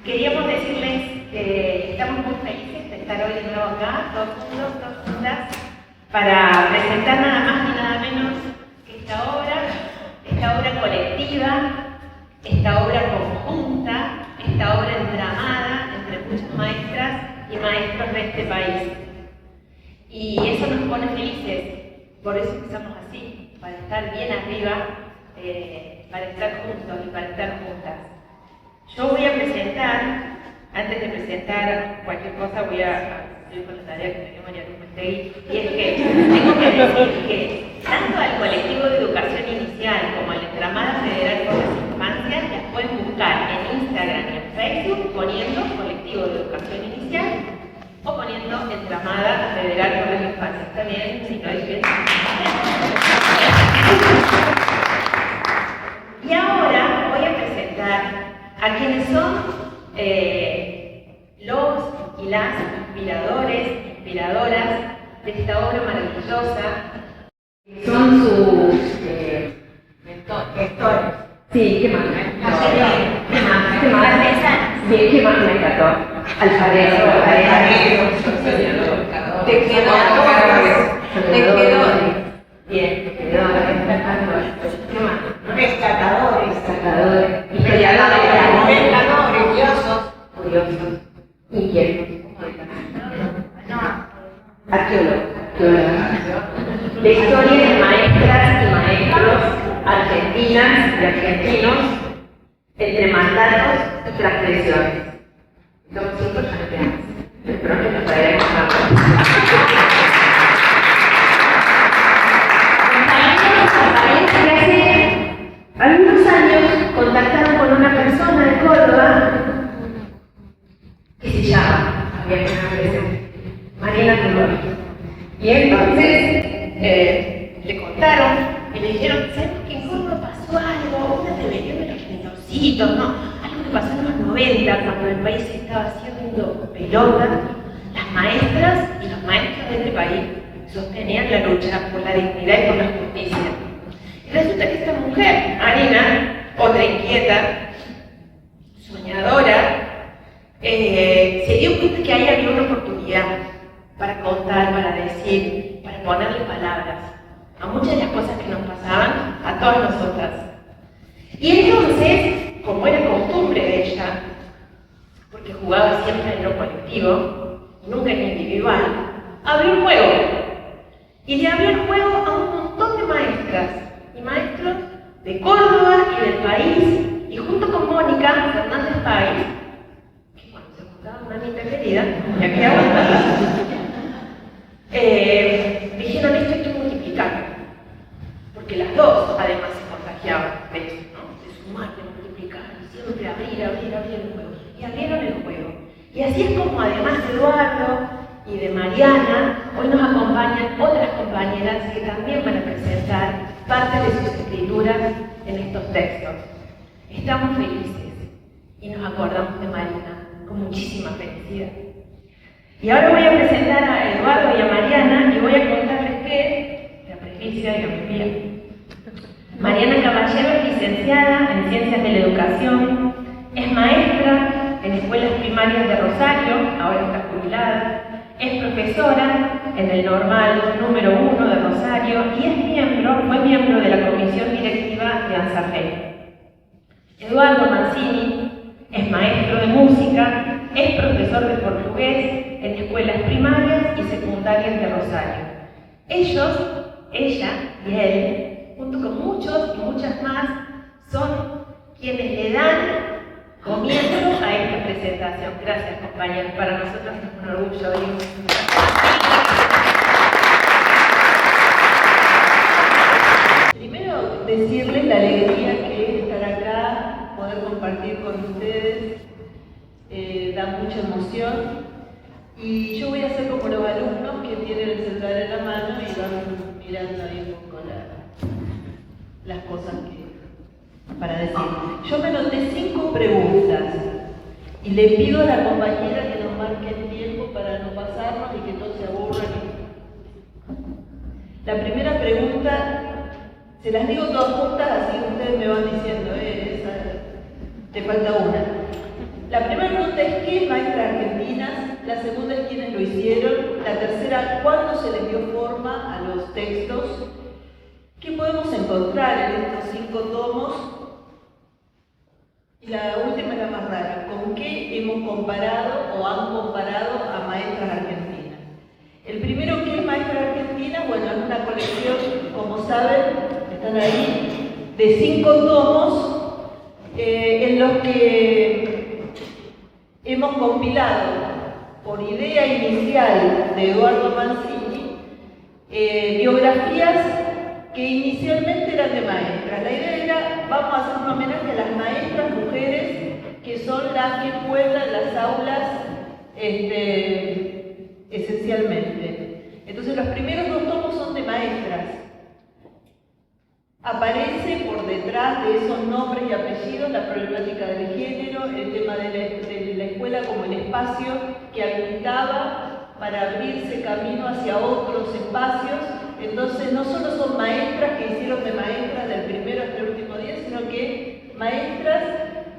Queríamos decirles que estamos muy felices de estar hoy de nuevo acá, todos juntos, todas juntas, para presentar nada más ni nada menos que esta obra colectiva, esta obra conjunta, esta obra entramada entre muchas maestras y maestros de este país. Y eso nos pone felices, por eso empezamos así, para estar bien arriba, para estar juntos y para estar juntas. Yo voy a presentar, antes de presentar cualquier cosa, voy a seguir con la tarea que me dio María Luz Mestegui, y es que tengo que decir que tanto al colectivo de educación inicial como a la Entramada Federal por las Infancias las pueden buscar en Instagram y en Facebook poniendo colectivo de educación inicial o poniendo Entramada Federal por las Infancias. ¿Está bien? Si no es bien. Y ahora voy a presentar a quienes son los y las inspiradoras de esta obra maravillosa. Son sus gestores. Sí, ¿qué más? ¿Qué más? Bien, ¿qué más me encantó? Alfareros, tejedores. Bien, tejedores, ¿qué más? Rescatadores, historiadores, curiosos, inquietos, arqueólogos. La historia de maestras y maestros argentinas y argentinos entre mandatos y transgresiones. Son 5 champions. Espero que nos traeremos más. Algunos años contactaron con una persona de Córdoba que se llama, había que Mariana Tulor. Y entonces le contaron y le dijeron, ¿sabes que en Córdoba pasó algo? Una rebelión de los menorcitos, ¿no? Algo que pasó en los 90, cuando el país estaba haciendo pelota. Las maestras y los maestros de este país sostenían la lucha por la dignidad y por la justicia. Y resulta que esta mujer, Marina, otra inquieta, soñadora, se dio cuenta que ahí había una oportunidad para contar, para decir, para ponerle palabras a muchas de las cosas que nos pasaban a todas nosotras. Y entonces, como era costumbre de ella, porque jugaba siempre en lo colectivo, nunca en lo individual, abrió el juego. Y le abrió el juego a un montón de maestras y maestros de Córdoba y del país, y junto con Mónica Fernández Páez, que cuando se juntaba una amiga querida, y aquí aguanta, dijeron esto hay que multiplicar, porque las dos además se contagiaban de eso, ¿no? De sumar, de multiplicar, y siempre abrir el juego. Y abrieron el juego. Y así es como además de Eduardo y de Mariana, hoy nos acompañan otras compañeras que también van a presentar parte de sus escrituras en estos textos. Estamos felices y nos acordamos de Marina con muchísima felicidad. Y ahora voy a presentar a Eduardo y a Mariana y voy a contarles que, la presbicia y la mía. Mariana Caballero es licenciada en Ciencias de la Educación, es maestra en escuelas primarias de Rosario, ahora está jubilada, es profesora en el Normal número 1 de Rosario y fue miembro de la comisión directiva de ANSAFE. Eduardo Mancini es maestro de música, es profesor de portugués en escuelas primarias y secundarias de Rosario. Ellos, ella y él, junto con muchos y muchas más, son quienes le dan comienzo a esta presentación. Gracias, compañeros. Para nosotros es un orgullo. Primero, decirles la alegría que es estar acá, poder compartir con ustedes, da mucha emoción. Y yo voy a ser como los alumnos que tienen el celular en la mano y van mirando ahí un poco las cosas para decir. Yo me noté 5 preguntas y le pido a la compañera que nos marque el tiempo para no pasarnos y que todos se aburran. La primera pregunta, se las digo todas juntas, así ustedes me van diciendo, esa, te falta una. La primera hicieron. La tercera, ¿cuándo se les dio forma a los textos? ¿Qué podemos encontrar en estos 5 tomos? Y la última es la más rara. ¿Con qué hemos comparado o han comparado a maestras argentinas? El primero, ¿qué es maestra argentina? Bueno, es una colección, como saben, están ahí, de 5 tomos en los que hemos compilado, por idea inicial de Eduardo Mancini, biografías que inicialmente eran de maestras. La idea era, vamos a hacer un homenaje a las maestras mujeres que son las que pueblan las aulas esencialmente. Entonces los primeros 2 tomos son de maestras. Aparece por detrás de esos nombres y apellidos la problemática del género, el tema de la escuela como el espacio que habilitaba para abrirse camino hacia otros espacios. Entonces no solo son maestras que hicieron de maestras del primero hasta el último día, sino que maestras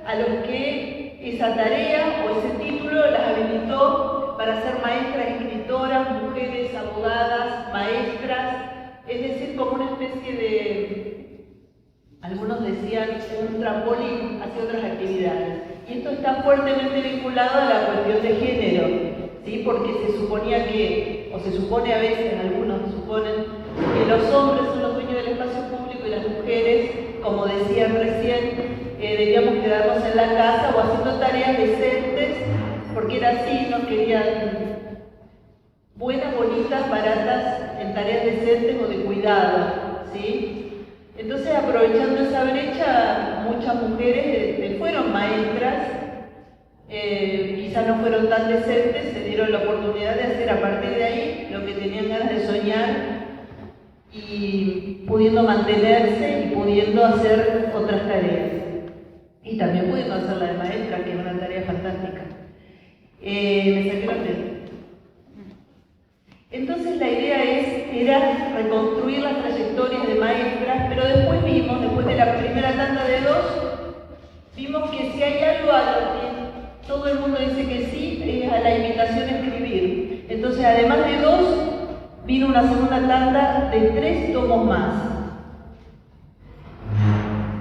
a los que esa tarea o ese título las habilitó para ser maestras, escritoras, mujeres, abogadas, maestras, es decir, como una especie de, algunos decían, un trampolín hacia otras actividades. Y esto está fuertemente vinculado a la cuestión de género, ¿sí? Porque se suponía que, o se supone a veces, algunos suponen, que los hombres son los dueños del espacio público y las mujeres, como decían recién, debíamos quedarnos en la casa o haciendo tareas decentes, porque era así, nos querían buenas, bonitas, baratas, en tareas decentes o de cuidado, ¿sí? Entonces, aprovechando esa brecha, muchas mujeres fueron maestras, quizás no fueron tan decentes, se dieron la oportunidad de hacer a partir de ahí lo que tenían ganas de soñar y pudiendo mantenerse y pudiendo hacer otras tareas. Y también pudiendo hacer la de maestra, que es una tarea fantástica. Me saqué la frente. Entonces la idea era reconstruir las trayectorias de maestras, pero después vimos, después de la primera tanda de 2, vimos que si hay algo a lo que todo el mundo dice que sí, es a la invitación a escribir. Entonces, además de 2, vino una segunda tanda de 3 tomos más.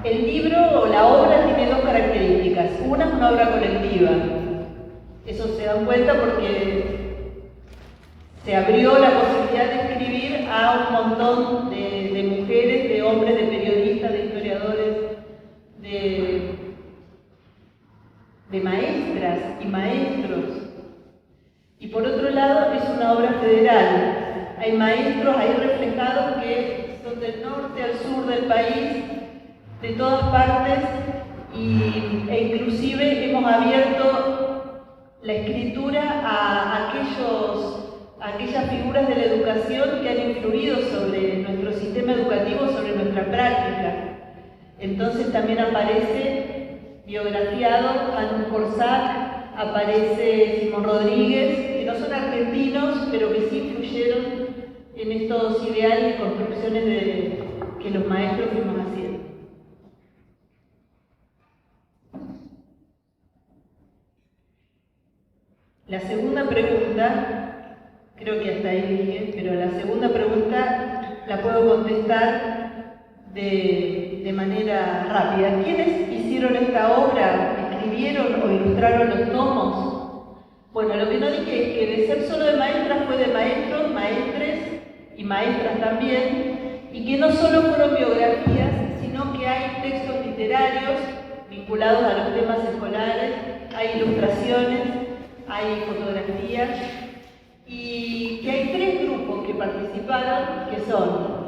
El libro o la obra tiene 2 características. Una es una obra colectiva. Eso se dan cuenta porque se abrió la posibilidad de escribir a un montón de mujeres, de hombres, de periodistas, de historiadores, de maestras y maestros. Y por otro lado, es una obra federal. Hay maestros ahí reflejados que son del norte al sur del país, de todas partes, e inclusive hemos abierto la escritura a aquellas figuras de la educación que han influido sobre nuestro sistema educativo, sobre nuestra práctica. Entonces también aparece biografiado Anu Corsac, aparece Simón Rodríguez, que no son argentinos, pero que sí influyeron en estos ideales y construcciones que los maestros fuimos haciendo. La segunda pregunta, creo que hasta ahí dije, pero la segunda pregunta la puedo contestar de manera rápida. ¿Quiénes hicieron esta obra? ¿Escribieron o ilustraron los tomos? Bueno, lo que no dije es que de ser solo de maestras fue de maestros, maestres y maestras también, y que no solo fueron biografías, sino que hay textos literarios vinculados a los temas escolares, hay ilustraciones, hay fotografías, y que hay 3 grupos que participaron, que son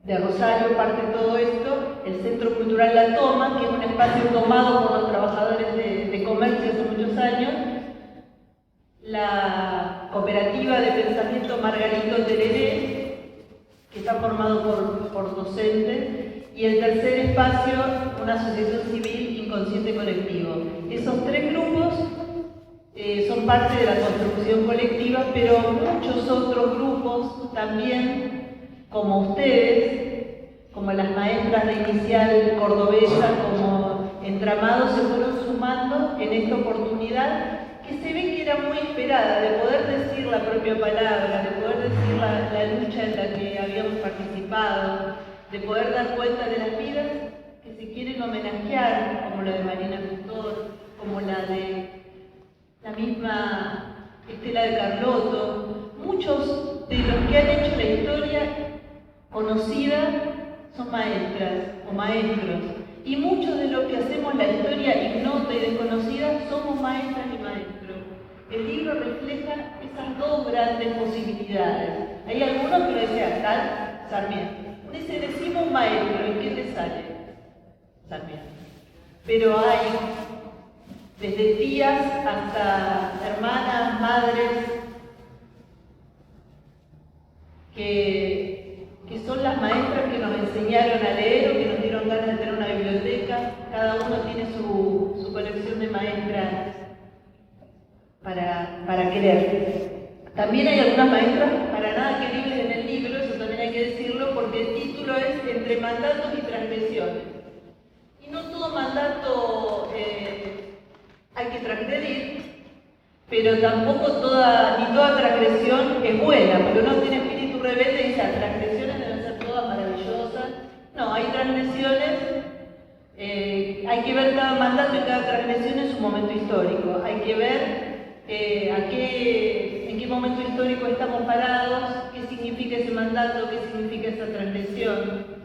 de Rosario, parte de todo esto, el Centro Cultural La Toma, que es un espacio tomado por los trabajadores de comercio hace muchos años, la Cooperativa de Pensamiento Margarito Tereré, que está formado por docentes, y el tercer espacio, una asociación civil Inconsciente Colectivo. Esos 3 grupos son parte de la construcción colectiva, pero muchos otros grupos también, como ustedes, como las maestras de inicial cordobesa, como Entramados, se fueron sumando en esta oportunidad que se ve que era muy esperada, de poder decir la propia palabra, de poder decir la lucha en la que habíamos participado, de poder dar cuenta de las vidas que se quieren homenajear, como la de Marina Tutor, como la de la misma Estela de Carlotto. Muchos de los que han hecho la historia conocida son maestras o maestros, y muchos de los que hacemos la historia ignota y desconocida somos maestras y maestros. El libro refleja esas dos grandes posibilidades. Hay algunos que lo decían tal Sarmiento. Dice, decimos maestro, ¿y qué te sale? Sarmiento. Pero hay desde tías hasta hermanas, madres, que son las maestras que nos enseñaron a leer o que nos dieron ganas de tener una biblioteca. Cada uno tiene su colección de maestras para querer. También hay algunas maestras para nada queribles en el libro, eso también hay que decirlo, porque el título es Entre mandatos y transgresiones. Y no todo mandato hay que transgredir, pero tampoco ni toda transgresión es buena, porque uno tiene espíritu rebelde y dice, las transgresiones deben ser todas maravillosas. No, hay transgresiones, hay que ver cada mandato y cada transgresión en su momento histórico. Hay que ver en qué momento histórico estamos parados, qué significa ese mandato, qué significa esa transgresión.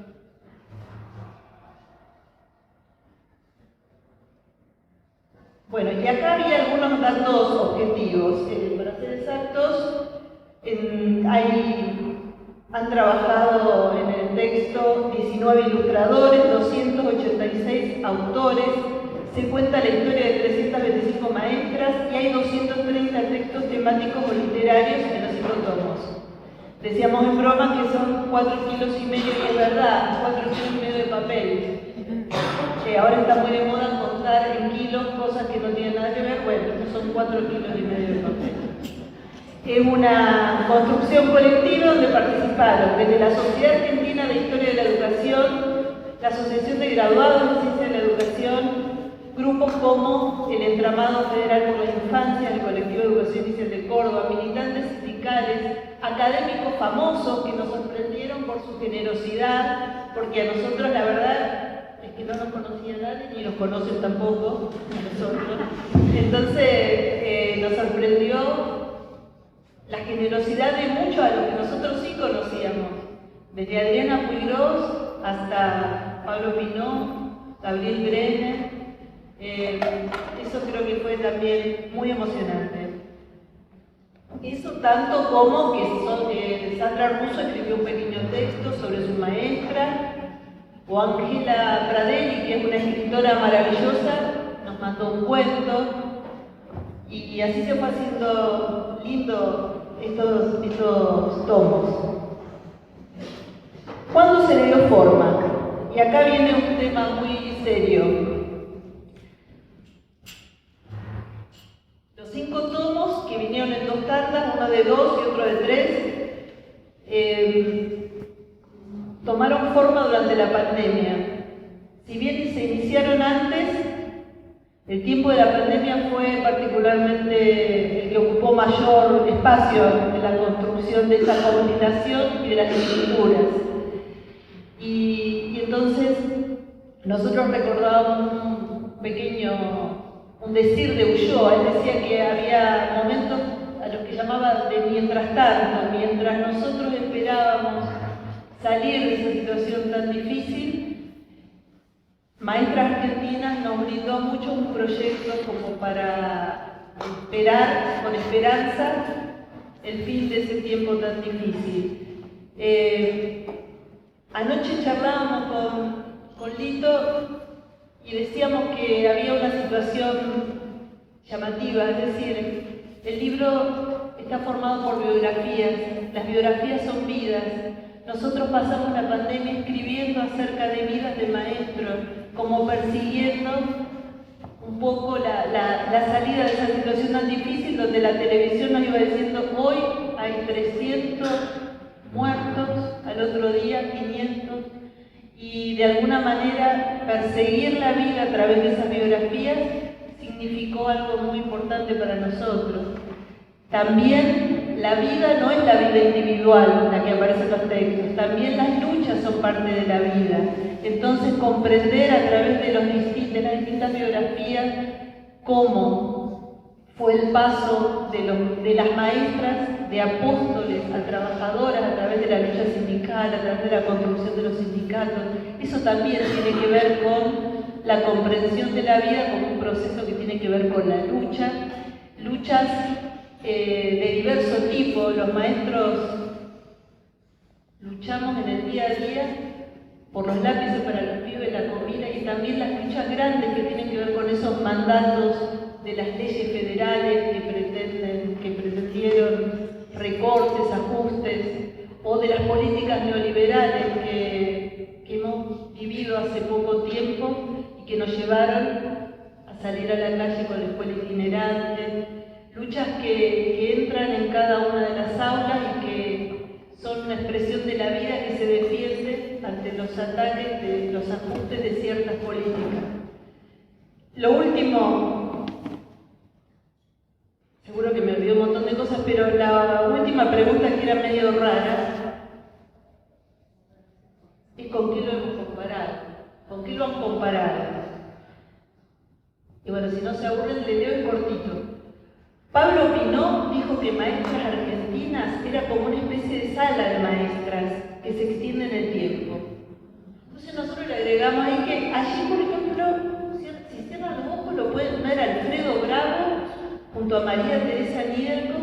Bueno, y acá había algunos datos objetivos. Para ser exactos, han trabajado en el texto 19 ilustradores, 286 autores, se cuenta la historia de 325 maestras y hay 230 textos temáticos o literarios en los 5 tomos. Decíamos en broma que son 4,5 kilos, y es verdad, 4,5 kilos de papel. Ahora está muy de moda contar en kilos cosas que no tienen nada que ver. Bueno, estos son 4,5 kilos de papel. Es una construcción colectiva donde participaron desde la Sociedad Argentina de Historia de la Educación, la Asociación de Graduados en Ciencia de la Educación, grupos como el Entramado Federal por la Infancia, el Colectivo de Educación Inicial de Córdoba, militantes sindicales, académicos famosos que nos sorprendieron por su generosidad, porque a nosotros la verdad es que no nos conocía nadie, ni nos conocen tampoco a nosotros. Entonces nos sorprendió la generosidad de muchos a los que nosotros sí conocíamos, desde Adriana Puigros hasta Pablo Pinó, Gabriel Brenner. Eso creo que fue también muy emocionante. Eso tanto como que Sandra Russo escribió un pequeño texto sobre su maestra, o Ángela Pradelli, que es una escritora maravillosa, nos mandó un cuento, y así se fue haciendo lindo estos tomos. ¿Cuándo se le dio forma? Y acá viene un tema muy serio. Los 5 tomos, que vinieron en 2 tandas, uno de 2 y otro de 3, tomaron forma durante la pandemia. Si bien se iniciaron antes, el tiempo de la pandemia fue particularmente el que ocupó mayor espacio en la construcción de esa coordinación y de las escrituras. Y entonces nosotros recordábamos un decir de Ulloa. Él decía que había momentos a los que llamaba de mientras tanto, mientras nosotros esperábamos salir de esa situación tan difícil, Maestras Argentinas nos brindó mucho un proyecto como para esperar con esperanza el fin de ese tiempo tan difícil. Anoche charlábamos con Lito y decíamos que había una situación llamativa, es decir, el libro está formado por biografías, las biografías son vidas. Nosotros pasamos la pandemia escribiendo acerca de vidas de maestros, como persiguiendo un poco la salida de esa situación tan difícil, donde la televisión nos iba diciendo hoy hay 300 muertos, al otro día 500, y de alguna manera perseguir la vida a través de esas biografías significa significó algo muy importante para nosotros. También la vida no es la vida individual, la que aparece en los textos, también las luchas son parte de la vida. Entonces comprender a través de las distintas biografías cómo fue el paso de las maestras, de apóstoles a trabajadoras a través de la lucha sindical, a través de la construcción de los sindicatos, eso también tiene que ver con la comprensión de la vida como un proceso que tiene que ver con la lucha, luchas de diverso tipo. Los maestros luchamos en el día a día por los lápices para los pibes, la comida, y también las luchas grandes que tienen que ver con esos mandatos de las leyes federales que pretendieron recortes, ajustes, o de las políticas neoliberales que hemos vivido hace poco tiempo y que nos llevaron a salir a la calle con la escuela itinerante. Luchas que entran en cada una de las aulas y que son una expresión de la vida que se defiende ante los ataques de los ajustes de ciertas políticas. Lo último, seguro que me olvidé un montón de cosas, pero la última pregunta, que era medio rara, es ¿con qué lo hemos comparado? ¿Con qué lo han comparado? Y bueno, si no se aburren, le leo el cortito. Pablo Pinó dijo que Maestras Argentinas era como una especie de sala de maestras que se extiende en el tiempo. Entonces nosotros le agregamos ahí que allí, por ejemplo, si cierran los ojos, lo pueden ver a Alfredo Bravo junto a María Teresa Nierco.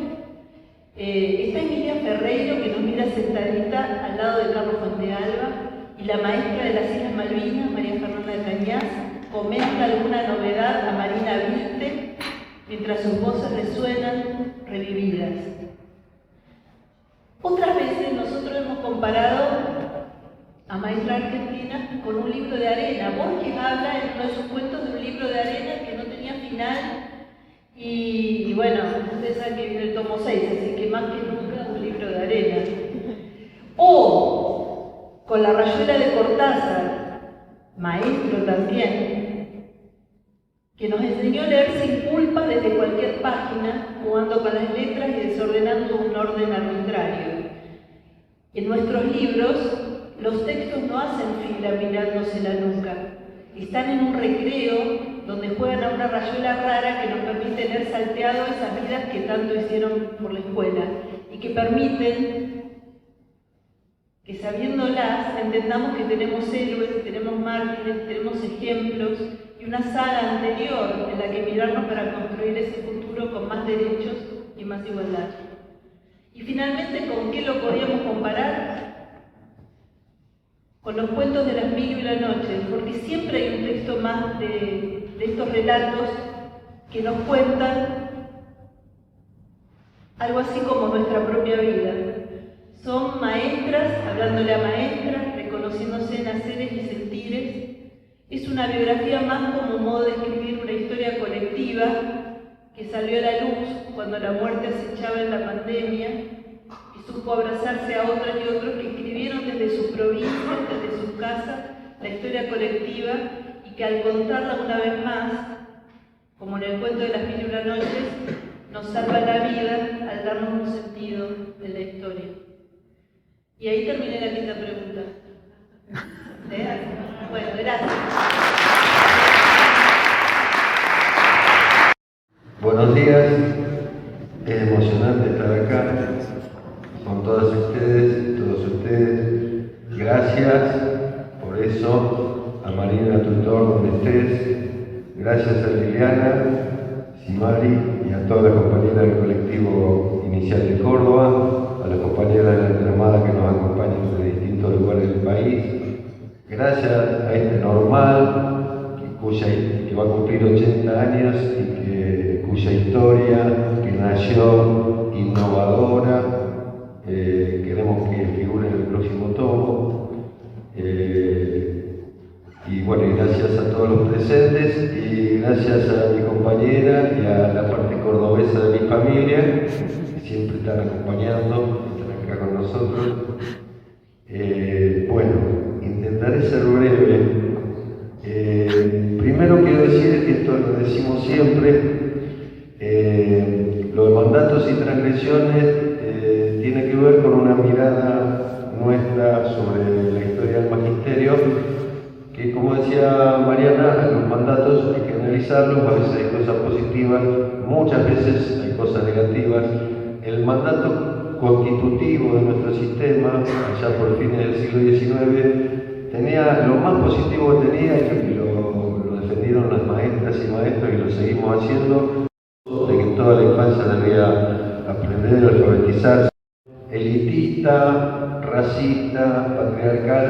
Está Emilia Ferreiro, que nos mira sentadita al lado de Carlos Fuentealba, y la maestra de las Islas Malvinas, María Fernanda de Cañas, comenta alguna novedad a Marina Virte, mientras sus voces resuenan revividas. Otras veces nosotros hemos comparado a Maestras Argentinas con un libro de arena. Borges habla en uno de sus cuentos de un libro de arena que no tenía final y bueno, ustedes saben que viene el tomo 6, así que más que nunca un libro de arena. O con La Rayuela de Cortázar, maestro también, que nos enseñó a leer sin culpa desde cualquier página, jugando con las letras y desordenando un orden arbitrario. En nuestros libros, los textos no hacen fila mirándose la nuca. Están en un recreo donde juegan a una rayuela rara que nos permite leer salteado esas vidas que tanto hicieron por la escuela y que permiten que, sabiéndolas, entendamos que tenemos héroes, tenemos mártires, tenemos ejemplos y una saga anterior en la que mirarnos para construir ese futuro con más derechos y más igualdad. Y finalmente, ¿con qué lo podíamos comparar? Con los cuentos de las 1000 y una noches, porque siempre hay un texto más de estos relatos que nos cuentan algo así como nuestra propia vida. Son maestras, hablándole a maestras, reconociéndose en haceres y sentires. Es una biografía más como un modo de escribir una historia colectiva que salió a la luz cuando la muerte acechaba en la pandemia y supo abrazarse a otras y otros que escribieron desde sus provincias, desde sus casas, la historia colectiva y que al contarla una vez más, como en el cuento de las 1000 y una noches, nos salva la vida al darnos un sentido de la historia. Y ahí terminé la quinta pregunta. Bueno, gracias. Buenos días, es emocionante estar acá con todas ustedes, todos ustedes. Gracias por eso, a Marina Tutor, donde estés. Gracias a Liliana, Simari y a todas las compañeras del colectivo inicial de Córdoba, a las compañeras de la Entramada que nos acompañan de distintos lugares del país. Gracias a este Normal, que va a cumplir 80 años y cuya historia, que nació innovadora, queremos que figure en el próximo tomo. Y bueno, y gracias a todos los presentes y gracias a mi compañera y a la parte cordobesa de mi familia, que siempre están acompañando, están acá con nosotros. Bueno, intentaré ser breve. Primero quiero decir que esto lo decimos siempre. Lo de mandatos y transgresiones tiene que ver con una mirada nuestra sobre la historia del magisterio, que como decía Mariana, los mandatos hay que analizarlos, a veces hay cosas positivas, muchas veces hay cosas negativas. El mandato constitutivo de nuestro sistema, allá por fines del siglo XIX, tenía lo más positivo que tenía, y lo defendieron las maestras y maestros y lo seguimos haciendo, de que toda la infancia debía aprender a alfabetizarse, elitista, racista, patriarcal,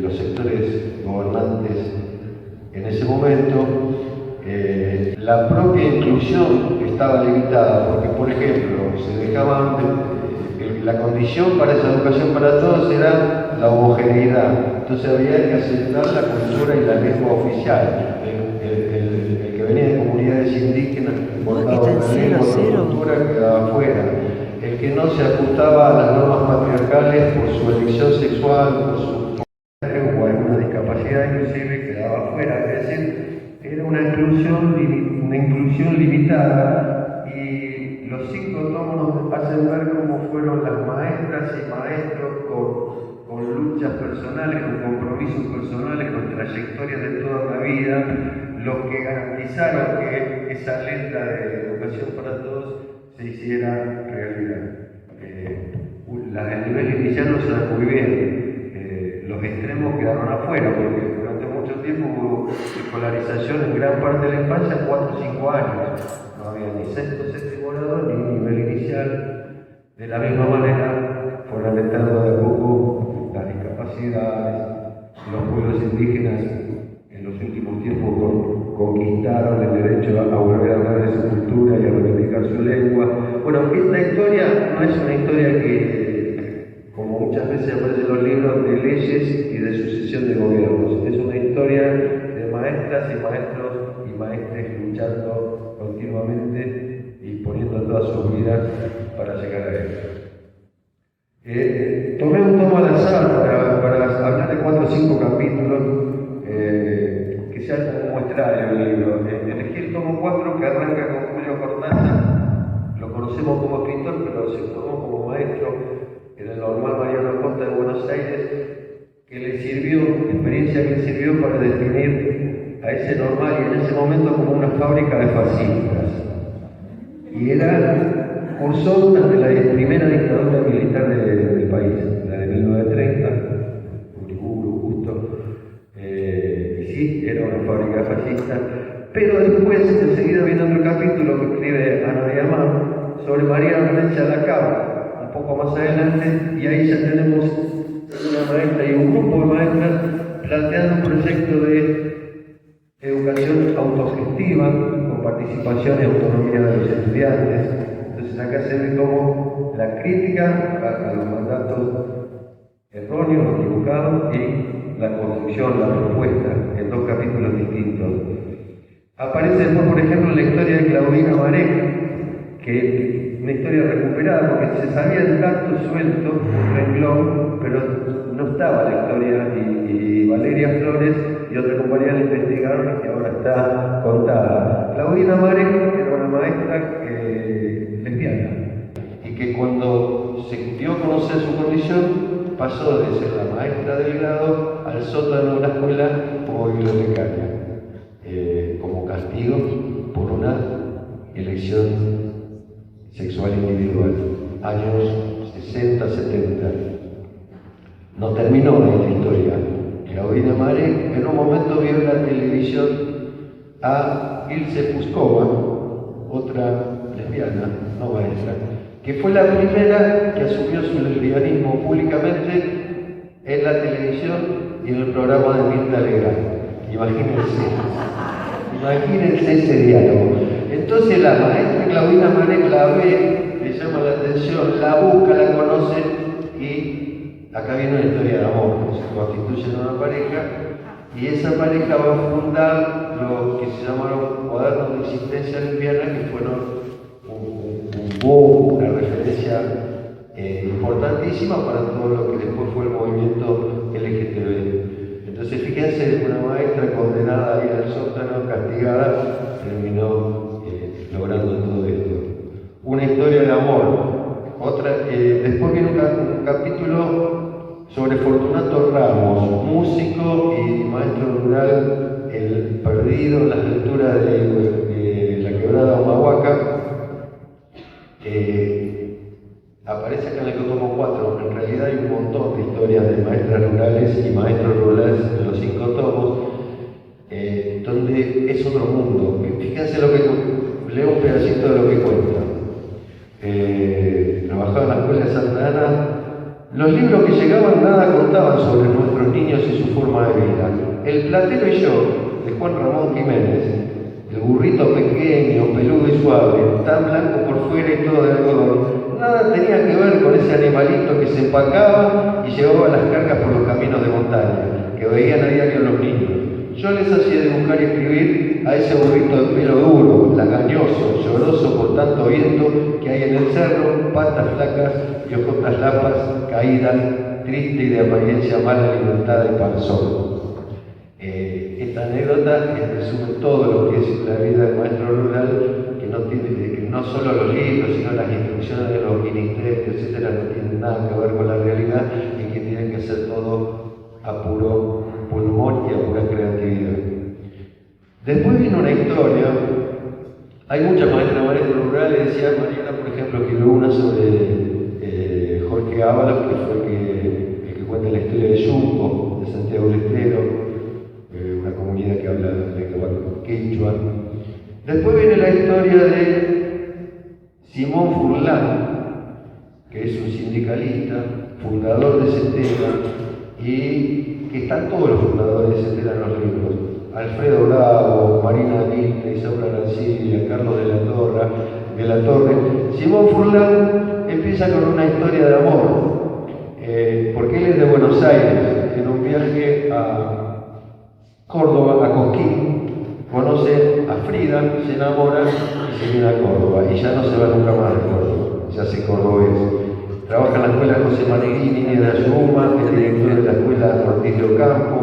los sectores gobernantes en ese momento. La propia inclusión estaba limitada, porque por ejemplo, se dejaban la condición para esa educación para todos era la homogeneidad, entonces había que aceptar la cultura y la lengua oficial. El que venía de comunidades indígenas importaba la lengua, la cultura, quedaba afuera. El que no se ajustaba a las normas patriarcales por su elección sexual, por su o alguna discapacidad inclusive, quedaba afuera. Es decir, era una inclusión limitada, y los 5 tomos nos hacen ver cómo fueron las maestras y maestros con luchas personales, con compromisos personales, con trayectorias de toda la vida, los que garantizaron que esa agenda de educación para todos se hiciera realidad. El nivel inicial no se da muy bien, los extremos quedaron afuera, porque durante mucho tiempo hubo escolarización en gran parte de la infancia, 4 o 5 años, no había ni sexto, séptimo grado, ni nivel inicial. De la misma manera fueron alentando de a poco las discapacidades. Los pueblos indígenas en los últimos tiempos conquistaron el derecho a volver a hablar de su cultura y a reivindicar su lengua. Bueno, esta historia no es una historia que, como muchas veces aparece en los libros, de leyes y de sucesión de gobiernos. Es una historia de maestras y maestros y maestres luchando continuamente y poniendo todas sus vidas para llegar a él. Tomé un tomo al azar para hablar de 4 o 5 capítulos que sea como muestrario el libro. Elegí el tomo 4, que arranca con Julio Cortázar. Lo conocemos como escritor, pero se formó como maestro en el Normal Mariano Acosta de Buenos Aires, que le sirvió, experiencia que le sirvió para definir a ese normal y en ese momento como una fábrica de fascistas. Y cursó durante la primera dictadura militar del país, la de 1930, Uriburu, justo, y sí, era una fábrica fascista. Pero después, enseguida viene otro capítulo que escribe Ana de Amar sobre María Valencia Lacaba, un poco más adelante, y ahí ya tenemos una maestra y un grupo de maestras planteando un proyecto de educación autogestiva, con participación y autonomía de los estudiantes. Entonces acá se ve como la crítica a los mandatos erróneos, equivocados, y la construcción, la propuesta, en 2 capítulos distintos. Aparece después, por ejemplo, la historia de Claudina Marek, que una historia recuperada, porque se sabía el dato suelto, un renglón, pero no estaba la historia, y Valeria Flores y otra compañera la investigaron y que ahora está contada. Claudina Marek era una maestra lesbiana, y que cuando se dio a conocer su condición, pasó de ser la maestra del grado al sótano de la escuela como bibliotecaria, como castigo por una elección sexual individual, años 60, 70. No terminó la historia. Claudina Marek en un momento vio en la televisión a Ilse Puskova, otra lesbiana, no maestra, que fue la primera que asumió su lesbianismo públicamente en la televisión y en el programa de Mirta Legrand. Imagínense ese diálogo. Entonces la maestra Claudina Marek la ve, le llama la atención, la busca, la conoce, y acá viene una historia de amor. Se constituyen una pareja, y esa pareja va a fundar lo que se llamaron cuadernos de existencia lesbiana, que fueron un boom, una referencia importantísima para todo lo que después fue el movimiento LGTB. Entonces fíjense, una maestra condenada a ir al sótano, castigada, terminó logrando todo esto. Una historia de amor. Después viene un capítulo sobre Fortunato Ramos, músico y maestro rural, el perdido en las alturas de la quebrada Humahuaca. Aparece acá en el tomo 4. En realidad hay un montón de historias de maestras rurales y maestros rurales en los 5 tomos, donde es otro mundo. Fíjense leo un pedacito de lo que cuenta. Trabajaba en la escuela de Santa Ana. Los libros que llegaban nada contaban sobre nuestros niños y su forma de vida. El platero y yo, de Juan Ramón Jiménez, el burrito pequeño, peludo y suave, tan blanco por fuera y todo de algodón, nada tenía que ver con ese animalito que se empacaba y llevaba las cargas por los caminos de montaña, que veían a diario los niños. Yo les hacía dibujar y escribir a ese burrito de pelo duro, lagañoso, lloroso por tanto viento que hay en el cerro, patas flacas y ojotas lapas, caídas, triste y de apariencia mal alimentada y panzón. Esta anécdota resume todo lo que es la vida del maestro rural, que no solo los libros, sino las instrucciones de los ministerios, etcétera, no tienen nada que ver con la realidad y que tienen que ser todo a puro pulmón y a pura creatividad. Después viene una historia. Hay muchas maestros rurales. Decía Mariana, por ejemplo, escribió una sobre Jorge Ábalos, que fue el que cuenta la historia de Yumbo, de Santiago del Estero, una comunidad que habla lengua quechua. Después viene la historia de Simón Furlan, que es un sindicalista, fundador de Setera, y que están todos los fundadores de Setera en los libros. Alfredo Bravo, Marina Lista, Isaura Arancibia, Carlos de la Torre. Simón Furlan empieza con una historia de amor, porque él es de Buenos Aires, en un viaje a Córdoba, a Cosquín, conoce a Frida, se enamora y se viene a Córdoba, y ya no se va nunca más de Córdoba, ya se cordobés. Trabaja en la escuela José Maneghini de Ayuma, es director de la escuela Ortiz de Ocampo,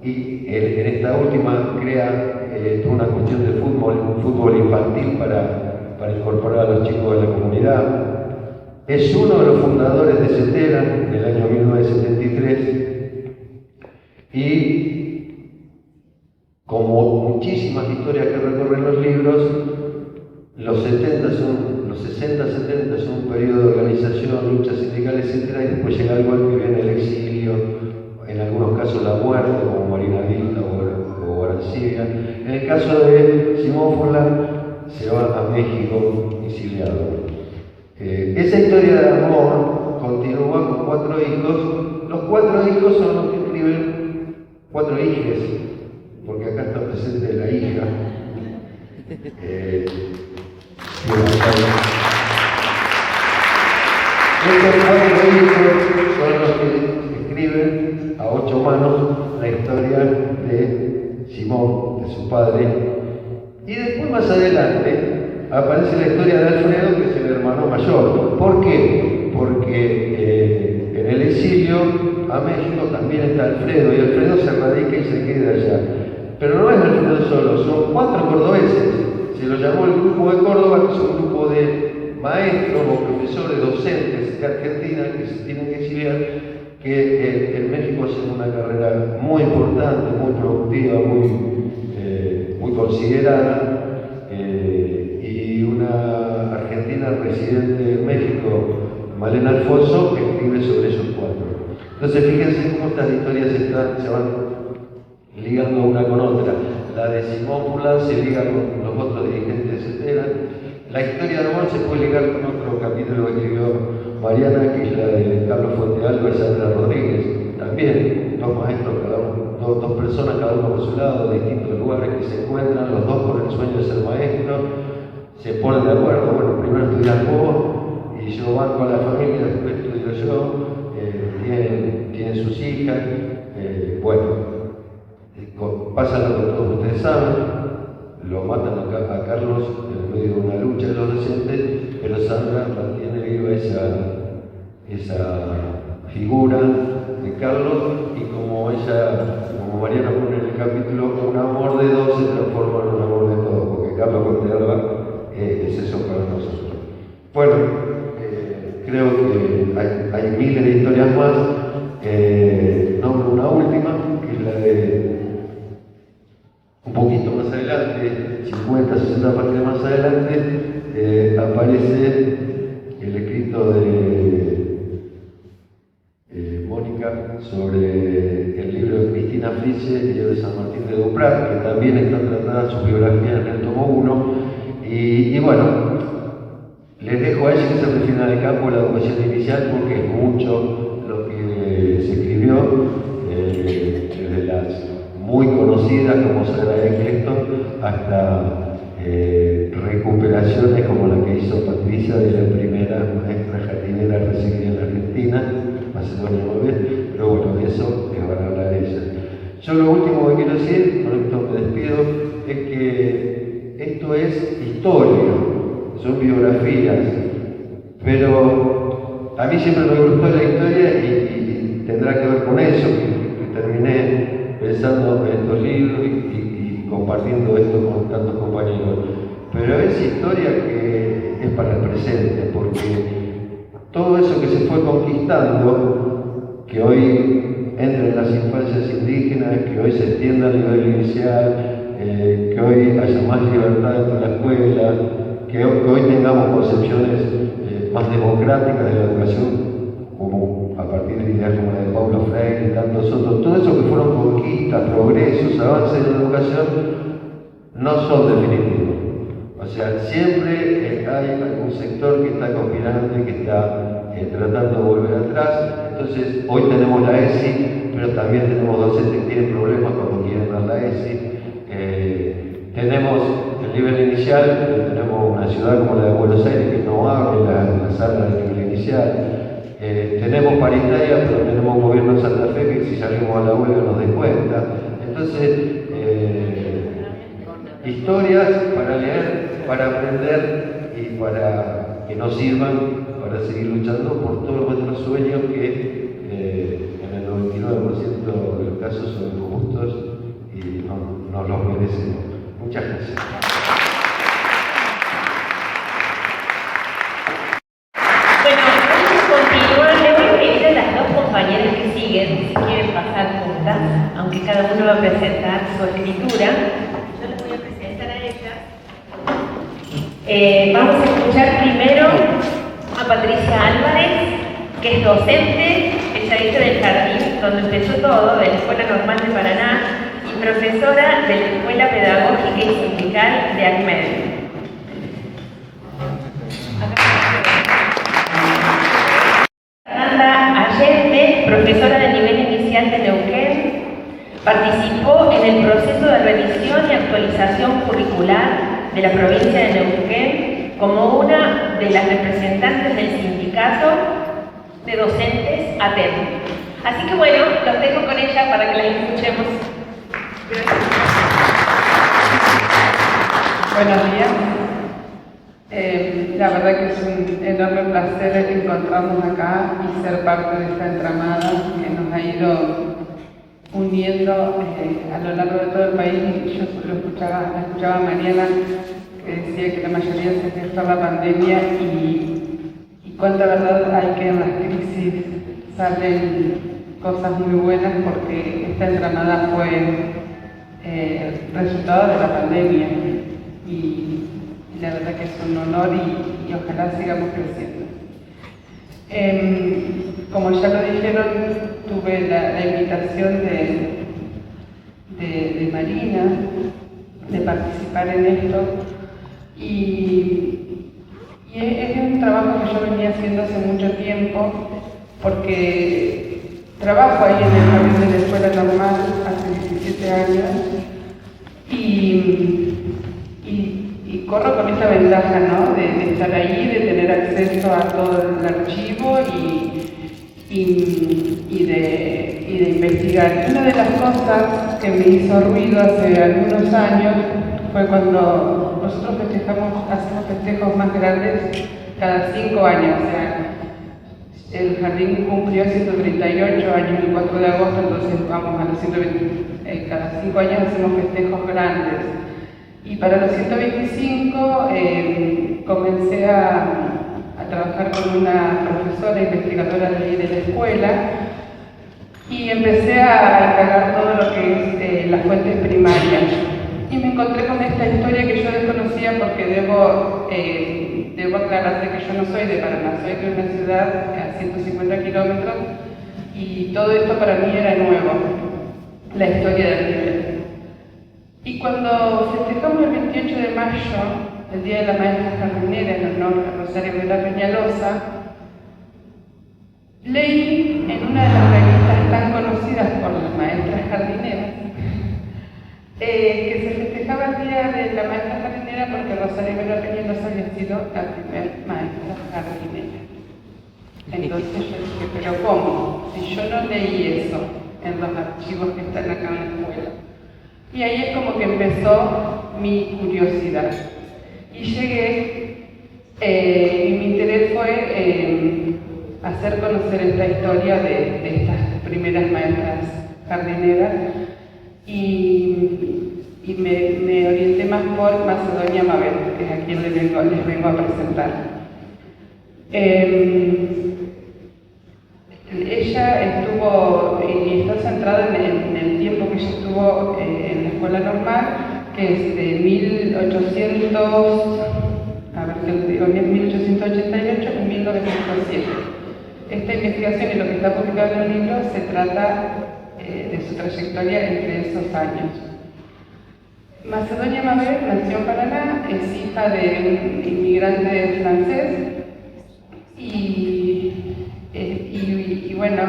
y en esta última crea toda una cuestión de un fútbol infantil para incorporar a los chicos de la comunidad. Es uno de los fundadores de Setera en el año 1973, y como muchísimas historias que recorren los libros, los 60, 70 son un periodo de organización, lucha sindical, etc. Y después llega algo que viene el exilio, en algunos casos la muerte, como Marina Vilta o Arancibia. En el caso de Simón Furlan, se va a México exiliado. Esa historia de amor continúa con 4 hijos. Los 4 hijos son los que escriben 4 hijes, porque acá está presente la hija. Estos 4 hijos son los que escriben a 8 manos la historia de Simón, de su padre. Y después, más adelante, aparece la historia de Alfredo, que es el hermano mayor. ¿Por qué? Porque en el exilio a México también está Alfredo, y Alfredo se radica y se queda allá. Pero no es Alfredo solo, son 4 cordobeses. Se lo llamó el Grupo de Córdoba, que es un grupo de maestros o profesores, docentes de Argentina que se tienen que exiliar, que en México hacen una carrera muy importante, muy productiva, muy considerada, y una argentina residente en México, Malena Alfonso, que escribe sobre esos 4. Entonces fíjense cómo estas historias se van ligando una con otra. La de Simón Furlan se liga con los otros dirigentes de Setera. La historia de amor se puede ligar con otro capítulo que escribió Mariana, que es la de Carlos Fuentealba y Sandra Rodríguez. También 2 maestros, dos personas, cada uno por su lado, de distintos lugares, que se encuentran, los 2 con el sueño de ser maestros, se ponen de acuerdo. Bueno, primero estudias vos y yo banco a la familia, después estudio yo. Tienen sus hijas. Pasa lo que todos ustedes saben, lo matan a Carlos en medio de una lucha de los docentes, pero Sandra mantiene viva esa figura de Carlos, y como Mariana pone en el capítulo, un amor de dos se transforma en un amor de todos, porque Carlos Conterra es eso para nosotros. Bueno, creo que hay miles de historias más. Nombro una última, que es la de un poquito más adelante, 50, 60 páginas más adelante, aparece el escrito de Mónica sobre el libro de Cristina Friche, el libro de San Martín de Duprat, que también está tratada su biografía en el tomo 1. Y bueno, les dejo a ellos que se refieren al campo de la educación inicial, porque es mucho lo que se escribió, desde las muy conocidas como Sagrada Clecton hasta recuperaciones como la que hizo Patricia de la primera maestra jardinera recibida en la Argentina, Macedonia 9, pero bueno, de eso que van a hablar ellas. Yo lo último que quiero decir, con esto me despido, es que esto es historia, son biografías, pero a mí siempre me gustó la historia y tendrá que ver con eso, que terminé pensando en estos libros y compartiendo esto con tantos compañeros. Pero es historia que es para el presente, porque todo eso que se fue conquistando, que hoy entra en las infancias indígenas, que hoy se extienda a nivel inicial, que hoy haya más libertad dentro de la escuela, que hoy tengamos concepciones más democráticas de la educación, como a partir de ideas como la de Paulo Freire y tantos otros, todo eso que fueron conquistas, progresos, avances en la educación, no son definitivos. O sea, siempre hay algún sector que está conspirando y que está tratando de volver atrás. Entonces, hoy tenemos la ESI, pero también tenemos docentes que tienen problemas cuando quieren dar la ESI. Tenemos el nivel inicial, tenemos una ciudad como la de Buenos Aires que no abre la sala del nivel inicial. Tenemos paritaria, pero tenemos un gobierno de Santa Fe que si salimos a la huelga nos descuenta. Entonces, historias para leer, para aprender y para que nos sirvan para seguir luchando por todos nuestros sueños que en el 99% de los casos son justos y nos los merecemos. Muchas gracias. Bueno, vamos a continuar. Le voy a pedir a las dos compañeras que siguen, si quieren pasar juntas, aunque cada uno va a presentar su escritura. Yo les voy a presentar a ellas. Vamos a escuchar primero a Patricia Álvarez, que es docente, especialista del jardín, donde empezó todo, de la Escuela Normal de Paraná, y profesora de la Escuela Pedagógica y Sindical de ACMED. Fernanda Allende, profesora de nivel inicial de Neuquén, participó en el proceso de revisión y actualización curricular de la provincia de Neuquén como una de las representantes del sindicato de docentes ATEM. Así que bueno, los dejo con ella para que la escuchemos. Buenos días. La verdad que es un enorme placer encontrarnos acá y ser parte de esta entramada que nos ha ido uniendo a lo largo de todo el país. Yo escuchaba a Mariana que decía que la mayoría se gestó la pandemia y cuánta verdad hay que en las crisis salen cosas muy buenas, porque esta entramada fue resultado de la pandemia y la verdad que es un honor y ojalá sigamos creciendo. Como ya lo dijeron, tuve la invitación de Marina de participar en esto y es un trabajo que yo venía haciendo hace mucho tiempo, porque trabajo ahí en el jardín de la Escuela Normal hace 17 años y corro con esta ventaja, ¿no? de estar ahí, de tener acceso a todo el archivo y de investigar. Una de las cosas que me hizo ruido hace algunos años fue cuando nosotros hacemos festejos más grandes cada 5 años. O sea, el jardín cumplió 138 años el 4 de agosto, entonces vamos a los cada 5 años hacemos festejos grandes. Y para los 125 comencé a trabajar con una profesora investigadora de la escuela y empecé a encargar todo lo que es las fuentes primarias. Y me encontré con esta historia que yo desconocía porque debo aclararte que yo no soy de Paraná, soy de una ciudad a 150 kilómetros y todo esto para mí era nuevo, la historia del nivel. Y cuando festejamos el 28 de mayo, el Día de la Maestra Jardinera, en honor a Rosario Vera Peñalosa, leí en una de las revistas tan conocidas por las maestras jardineras que se festejaba el Día de la Maestra Jardinera porque Rosario Vera Peñalosa había sido la primera maestra jardinera. Entonces yo dije, ¿pero cómo? Si yo no leí eso en los archivos que están acá en la escuela. Y ahí es como que empezó mi curiosidad. Y llegué, y mi interés fue hacer conocer esta historia de estas primeras maestras jardineras y me orienté más por Macedonia Mabel, que es a quien les vengo a presentar. Ella estuvo, y está centrada en el tiempo que ella estuvo en la escuela normal, que es de 1888 a 1907. Esta investigación y lo que está publicado en el libro se trata de su trayectoria entre esos años. Macedonia Mabel nació en Paraná, es hija de un inmigrante francés y bueno,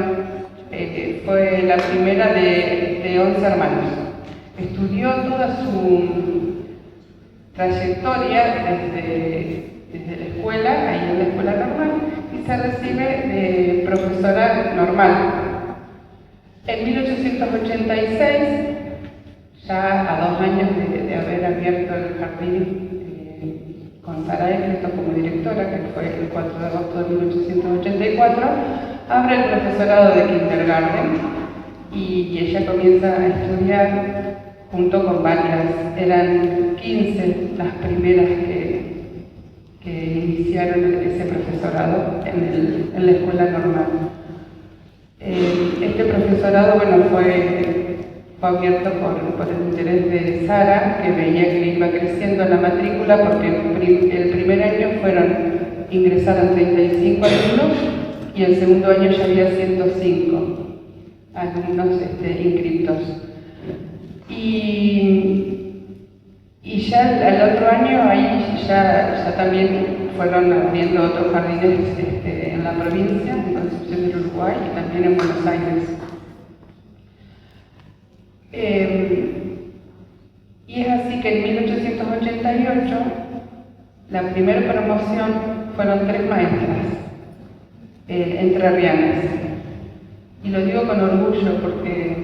fue la primera de 11 hermanos. Estudió toda su trayectoria desde la escuela, ahí en la escuela normal, y se recibe de profesora normal. En 1886, ya a 2 años de haber abierto el jardín con Sara Eccleston como directora, que fue el 4 de agosto de 1884, abre el profesorado de kindergarten y ella comienza a estudiar junto con varias, eran 15 las primeras que iniciaron ese profesorado en la escuela normal. Este profesorado, bueno, fue abierto por el interés de Sara, que veía que iba creciendo la matrícula, porque el primer año ingresaron 35 alumnos y el segundo año ya había 105 alumnos inscritos. Y ya al otro año ahí ya también fueron abriendo otros jardines en la provincia, en Concepción del Uruguay y también en Buenos Aires. Y es así que en 1888 la primera promoción fueron 3 maestras entrerrianas. Y lo digo con orgullo porque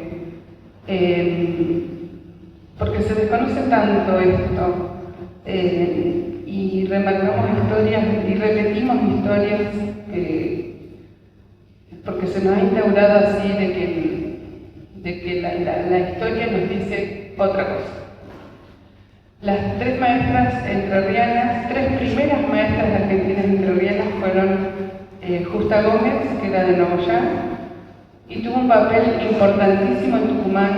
se desconoce tanto esto y remarcamos historias y repetimos historias porque se nos ha instaurado así de que la historia nos dice otra cosa. Las 3 maestras entrerrianas, 3 primeras maestras argentinas entrerrianas fueron Justa Gómez, que era de Nogoyá, y tuvo un papel importantísimo en Tucumán.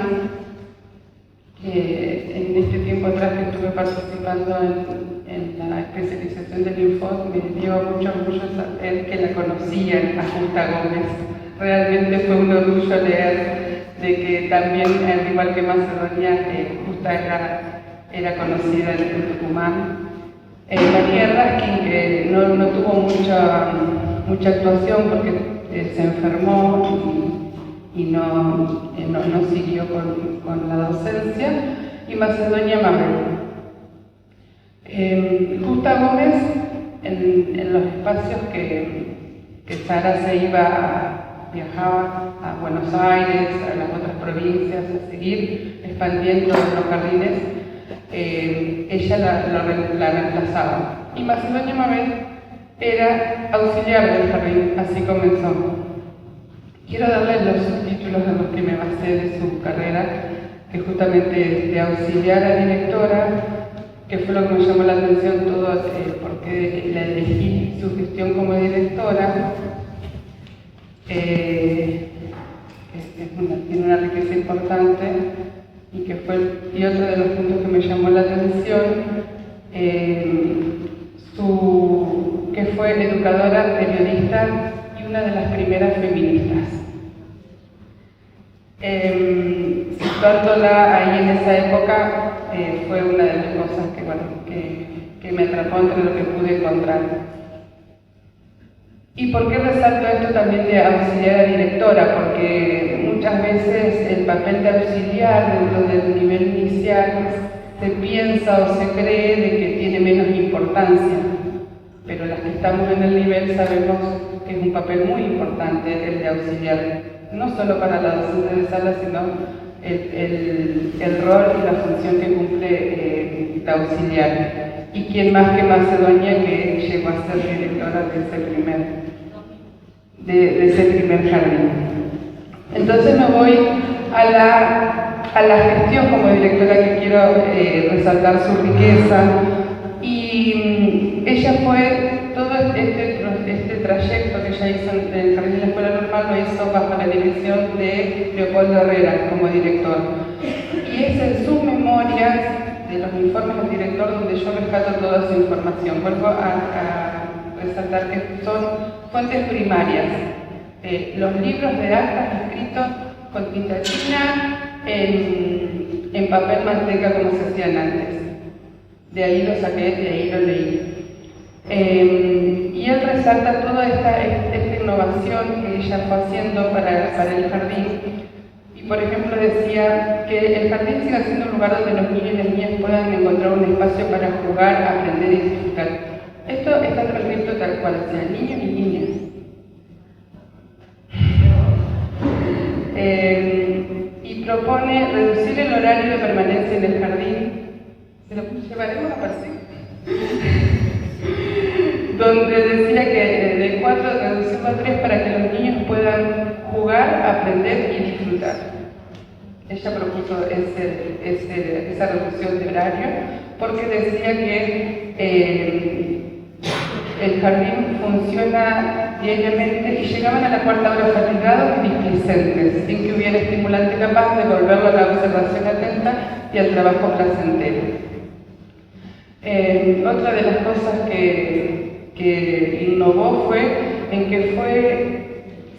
En este tiempo atrás que estuve participando en la especialización del Info, me dio mucho orgullo saber que la conocían a Justa Gómez. Realmente fue un orgullo leer de que también, al igual que Macedonia, Justa era conocida en Tucumán. María Raskin, que no tuvo mucha actuación porque se enfermó y no siguió con la docencia, y Macedonia Mabel. Justa Gómez, en los espacios que Sara viajaba a Buenos Aires, a las otras provincias, a seguir expandiendo los jardines, ella la reemplazaba. Y Macedonia Mabel era auxiliar del jardín, así comenzó. Quiero darles los subtítulos a los que me basé de su carrera. que justamente es de auxiliar a directora, que fue lo que me llamó la atención todo, porque la elegí su gestión como directora. Tiene una riqueza importante y otro de los puntos que me llamó la atención, que fue educadora, periodista y una de las primeras feministas. Situándola ahí en esa época fue una de las cosas que me atrapó entre lo que pude encontrar. ¿Y por qué resalto esto también de auxiliar a directora? Porque muchas veces el papel de auxiliar dentro del nivel inicial se piensa o se cree de que tiene menos importancia, pero las que estamos en el nivel sabemos que es un papel muy importante el de auxiliar, no solo para la docente de sala, sino el rol y la función que cumple la auxiliar. Y quién más que Macedonia, que llegó a ser directora de ese primer jardín. Entonces me voy a la gestión como directora, que quiero resaltar su riqueza. Y ella fue todo este trayecto que ella hizo en el Jardín de la Escuela Normal, lo hizo bajo la dirección de Leopoldo Herrera como director. Y es en sus memorias de los informes del director donde yo rescato toda su información. Vuelvo a resaltar que son fuentes primarias. Los libros de actas escritos con tinta china en papel manteca como se hacían antes. De ahí lo saqué, de ahí lo leí. Y él resalta toda esta innovación que ella fue haciendo para el jardín. Y por ejemplo decía que el jardín siga siendo un lugar donde los niños y las niñas puedan encontrar un espacio para jugar, aprender y disfrutar. Esto está transcrito tal cual, sea niños y niñas. Y propone reducir el horario de permanencia en el jardín. Se lo llevaremos a perseguir. Donde decía que de 4 reducirlo a 3 para que los niños puedan jugar, aprender y disfrutar. Ella propuso esa reducción de horario porque decía que el jardín funciona diariamente y llegaban a la 4ª hora fatigados y displicentes, sin que hubiera estimulante capaz de volverlo a la observación atenta y al trabajo placentero. Otra de las cosas que innovó fue en que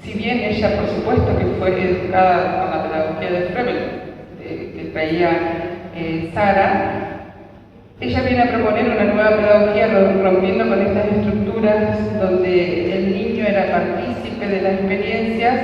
si bien ella por supuesto que fue educada con la pedagogía de Froebel, que traía Sara, ella viene a proponer una nueva pedagogía rompiendo con estas estructuras donde el niño era partícipe de las experiencias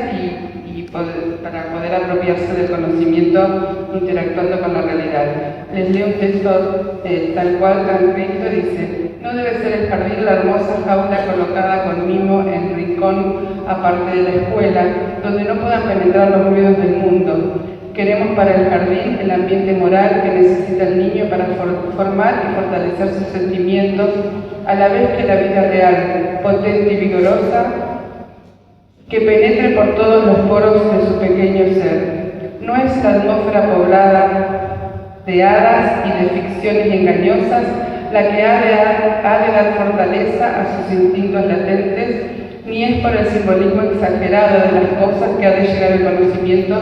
para poder apropiarse del conocimiento interactuando con la realidad. Les leo un texto tal cual transcrito, dice: no debe ser el jardín la hermosa jaula colocada con mimo en rincón aparte de la escuela, donde no puedan penetrar los ruidos del mundo. Queremos para el jardín el ambiente moral que necesita el niño para formar y fortalecer sus sentimientos, a la vez que la vida real, potente y vigorosa, que penetre por todos los poros de su pequeño ser. No es la atmósfera poblada de hadas y de ficciones engañosas la que ha de dar fortaleza a sus instintos latentes, ni es por el simbolismo exagerado de las cosas que ha de llegar el conocimiento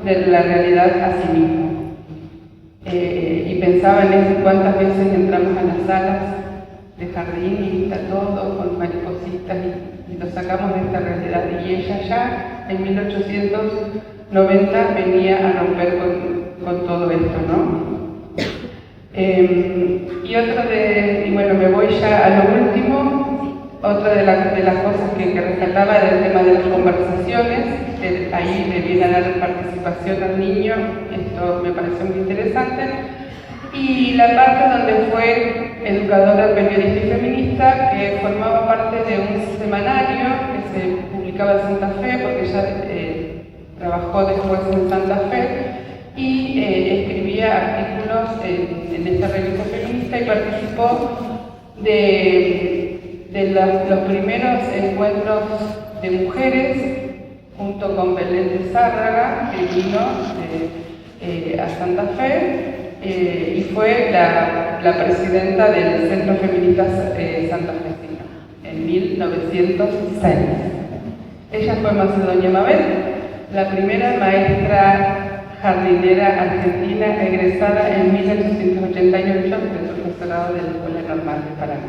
de la realidad a sí mismo. Y pensaba en eso, cuántas veces entramos a las salas de jardín y está todo con maripositas y lo sacamos de esta realidad. Y ella ya en 1890 venía a romper con todo esto, ¿no? Y bueno, me voy ya a lo último. Otra de las cosas que rescataba era el tema de las conversaciones. Ahí le viene a dar participación al niño, esto me pareció muy interesante. Y la parte donde fue educadora, periodista y feminista, que formaba parte de un semanario que se publicaba en Santa Fe, porque ella trabajó después en Santa Fe, y escribía artículos en esta revista feminista y participó de los primeros encuentros de mujeres junto con Belén de Zárraga, que vino a Santa Fe y fue la presidenta del Centro Feminista Santafesino en 1906. Ella fue Macedonia Mabel, la primera maestra jardinera argentina egresada en 1888 del profesorado de la Escuela Normal de Paraná.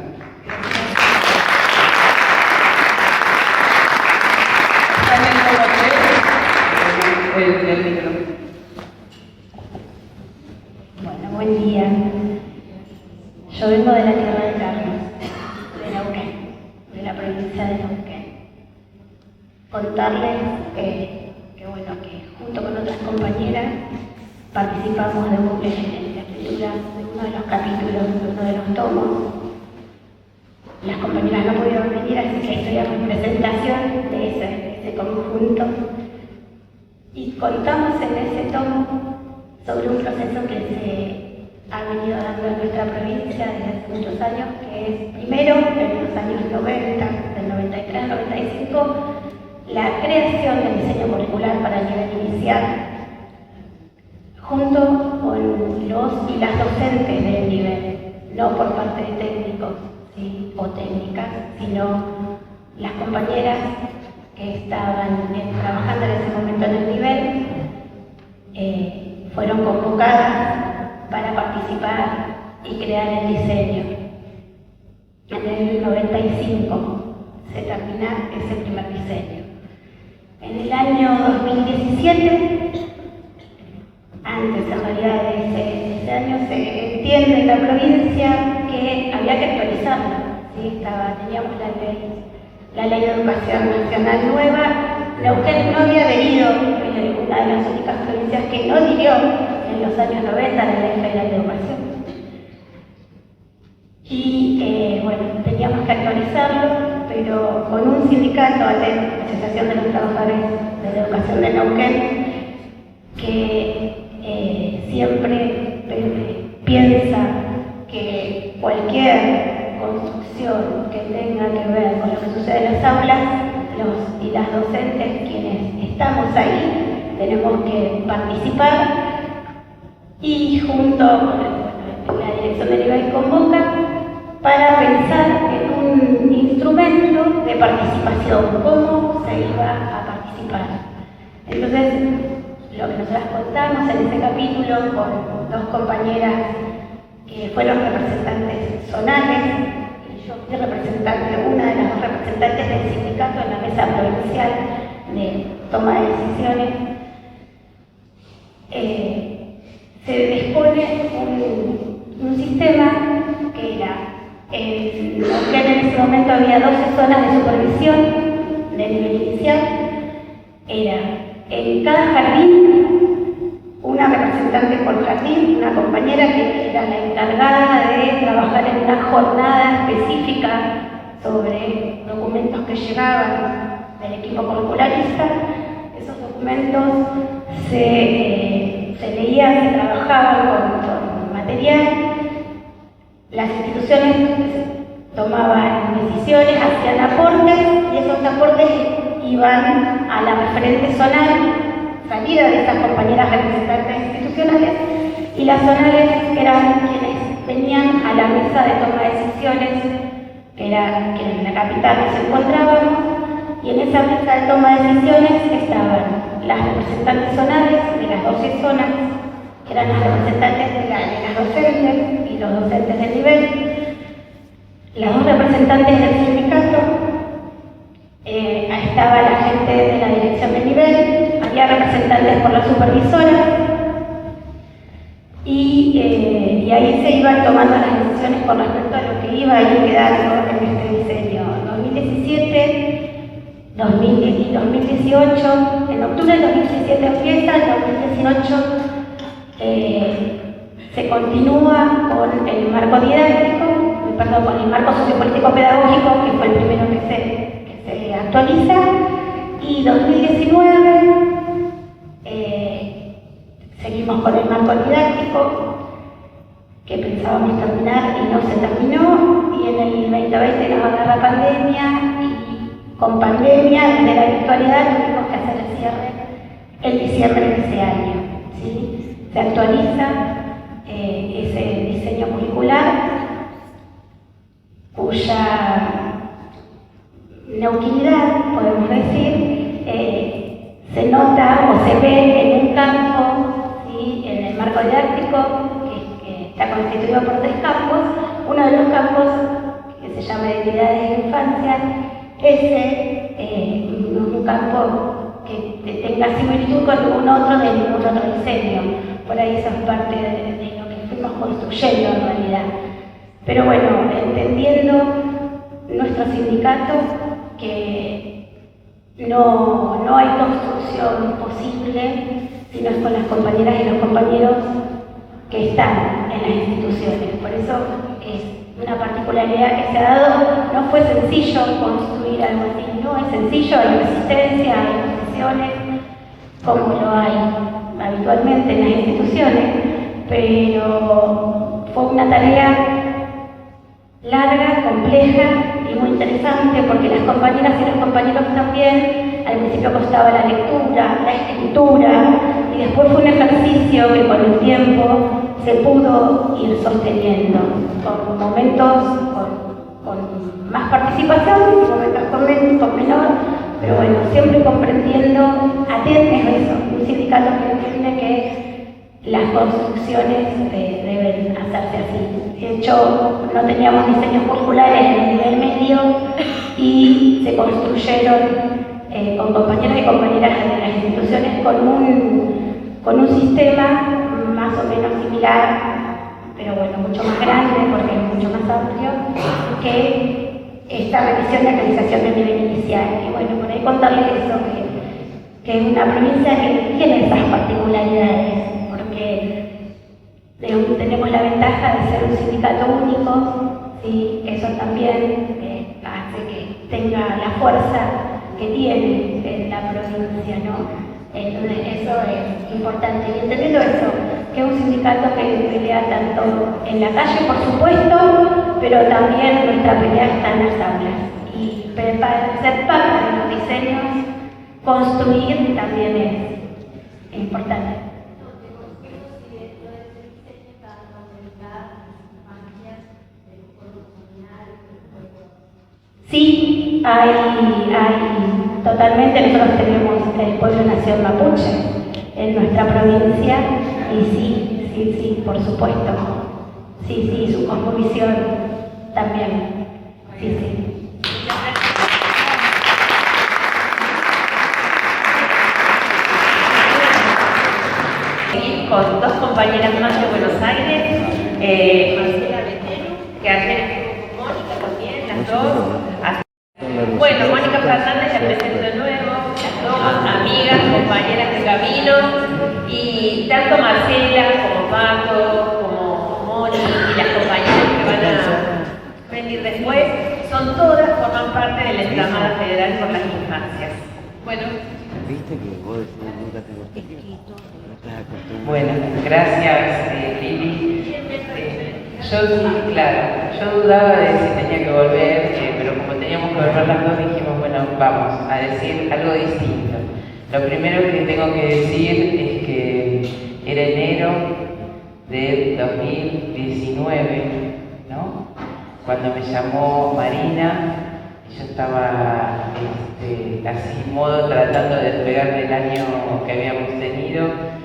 Bueno, buen día. Yo vengo de la tierra de Carlos, de Neuquén, de la provincia de Neuquén. Contarles que junto con otras compañeras participamos de en la escritura de uno de los capítulos, de uno de los tomos. Las compañeras no pudieron venir, así que estoy en presentación de ese conjunto. Y contamos en ese tomo sobre un proceso que se ha venido dando en nuestra provincia desde hace muchos años, que es primero, en los años 90, del 93 al 95, la creación del diseño curricular para el nivel inicial, junto con los y las docentes del nivel, no por parte de técnicos, ¿sí?, o técnicas, sino las compañeras que estaban trabajando en ese momento en el nivel, fueron convocadas para participar y crear el diseño. En el 95 se termina ese primer diseño. En el año 2017, antes en realidad de ese año, se entiende en la provincia que había que actualizarlo, ¿sí? Teníamos la ley de educación nacional nueva. Neuquén no había adherido, una de las únicas provincias que no adhirió en los años 90 a la ley federal de educación. Y teníamos que actualizarlo, pero con un sindicato, la Asociación de los Trabajadores de la Educación de Neuquén, que siempre piensa que cualquier construcción que tenga que ver con lo que sucede en las aulas, los y las docentes, quienes estamos ahí, tenemos que participar, y junto con la dirección de nivel convoca para pensar en un instrumento de participación, cómo se iba a participar. Entonces, lo que nosotras contamos en ese capítulo con dos compañeras que fueron representantes zonales, y yo fui representante, una de las dos representantes del sindicato en la mesa provincial de toma de decisiones. Se dispone un sistema que era, en ese momento había 12 zonas de supervisión de nivel inicial. Era en cada jardín una representante por jardín, una compañera que era la encargada de trabajar en una jornada específica sobre documentos que llegaban del equipo curricularista. Esos documentos se leían, se trabajaban con material. Las instituciones tomaban decisiones, hacían aportes, y esos aportes iban a la referente zonal, salida de esas compañeras representantes institucionales, y las zonales eran quienes venían a la mesa de toma de decisiones, que era en la capital nos encontrábamos, y en esa mesa de toma de decisiones estaban las representantes zonales de las 12 zonas, que eran las representantes de las docentes y los docentes del nivel, las dos representantes del sindicato, estaba la gente de la dirección del nivel, había representantes por la supervisora, y ahí se iban tomando las decisiones con respecto a lo que iba a ir quedando en este diseño. 2017 y 2018, en octubre del 2017 empieza, en 2018 se continúa con el marco didáctico, con el marco sociopolítico pedagógico, que fue el primero que se actualiza, y 2019 seguimos con el marco didáctico, que pensábamos terminar y no se terminó, y en el 2020 nos agarra la pandemia, y con pandemia, desde la virtualidad, tuvimos que hacer el cierre en diciembre de ese año, ¿sí? se actualiza ese diseño curricular, cuya neuquinidad, podemos decir, se nota o se ve en un campo, ¿sí? En el marco didáctico, que está constituido por 3 campos. Uno de los campos, que se llama Identidades de la Infancia, un campo que tenga similitud con ningún otro de ningún otro diseño. Por ahí eso es parte de lo que fuimos construyendo en realidad. Pero bueno, entendiendo nuestro sindicato que no hay construcción posible si no es con las compañeras y los compañeros que están en las instituciones. Por eso es una particularidad que se ha dado. No fue sencillo construir algo así, no es sencillo, hay resistencia, hay oposiciones, como lo hay habitualmente en las instituciones, pero fue una tarea larga, compleja y muy interesante, porque las compañeras y los compañeros también, al principio costaba la lectura, la escritura, y después fue un ejercicio que con el tiempo se pudo ir sosteniendo, con momentos con más participación y momentos con menor, pero bueno, siempre comprendiendo, atentos a eso, un sindicato que entiende que las construcciones deben hacerse así. De hecho, no teníamos diseños curriculares en el nivel medio y se construyeron con compañeros y compañeras de las instituciones con un sistema más o menos similar, pero bueno, mucho más grande porque es mucho más amplio que esta revisión y actualización del nivel inicial. Y bueno, por ahí contarles eso, que es una provincia que tiene esas particularidades, porque tenemos la ventaja de ser un sindicato único, ¿sí? Eso también hace que tenga la fuerza que tiene en la provincia, ¿no? Entonces eso es importante. Y entendiendo eso, que es un sindicato que pelea tanto en la calle, por supuesto, pero también nuestra pelea está en las aulas. Y para ser parte de los diseños, construir también es importante. Sí, hay totalmente. Nosotros tenemos el pueblo nación mapuche en nuestra provincia y sí, por supuesto. Sí, su cosmovisión también. Sí. Seguir con 2 compañeras más de Buenos Aires, Marcela Betenu, que ayer estuvo con Mónica también, las 2. Bueno, Mónica Fernández la presento de nuevo, las 2 amigas, compañeras de camino, y tanto Marcela como Pato, como Moni y las compañeras que van a venir después, forman parte de la entramada federal por las infancias. Bueno. ¿Viste que vos nunca te escrito? Bueno, gracias Lili. Yo sí, claro, yo dudaba de si tenía que volver, pero como teníamos que volver las 2 dijimos, bueno, vamos a decir algo distinto. Lo primero que tengo que decir es que era enero de 2019, ¿no? Cuando me llamó Marina, yo estaba así modo tratando de despegar del año que habíamos tenido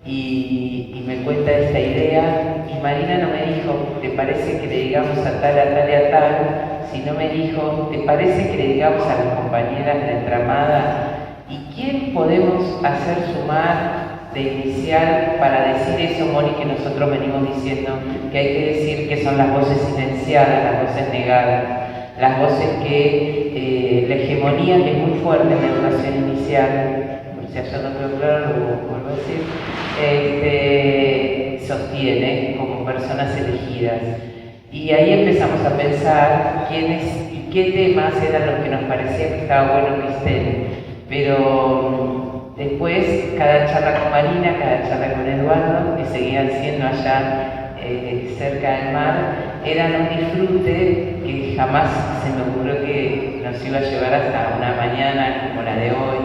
y me cuenta esta idea y Marina no me dijo, ¿te parece que le digamos a tal, a tal y a tal? Sino me dijo, ¿te parece que le digamos a las compañeras de la entramada? ¿Y quién podemos hacer sumar de inicial para decir eso, Moni, que nosotros venimos diciendo que hay que decir que son las voces silenciadas, las voces negadas, las voces que la hegemonía que es muy fuerte en la educación inicial, por si ayer no quedó claro, lo vuelvo a decir, sostiene como personas elegidas. Y ahí empezamos a pensar quiénes y qué temas eran los que nos parecía que estaba bueno que estén. Pero después, cada charla con Marina, cada charla con Eduardo, que seguían siendo allá cerca del mar, eran un disfrute que jamás se me ocurrió que nos iba a llevar hasta una mañana como la de hoy,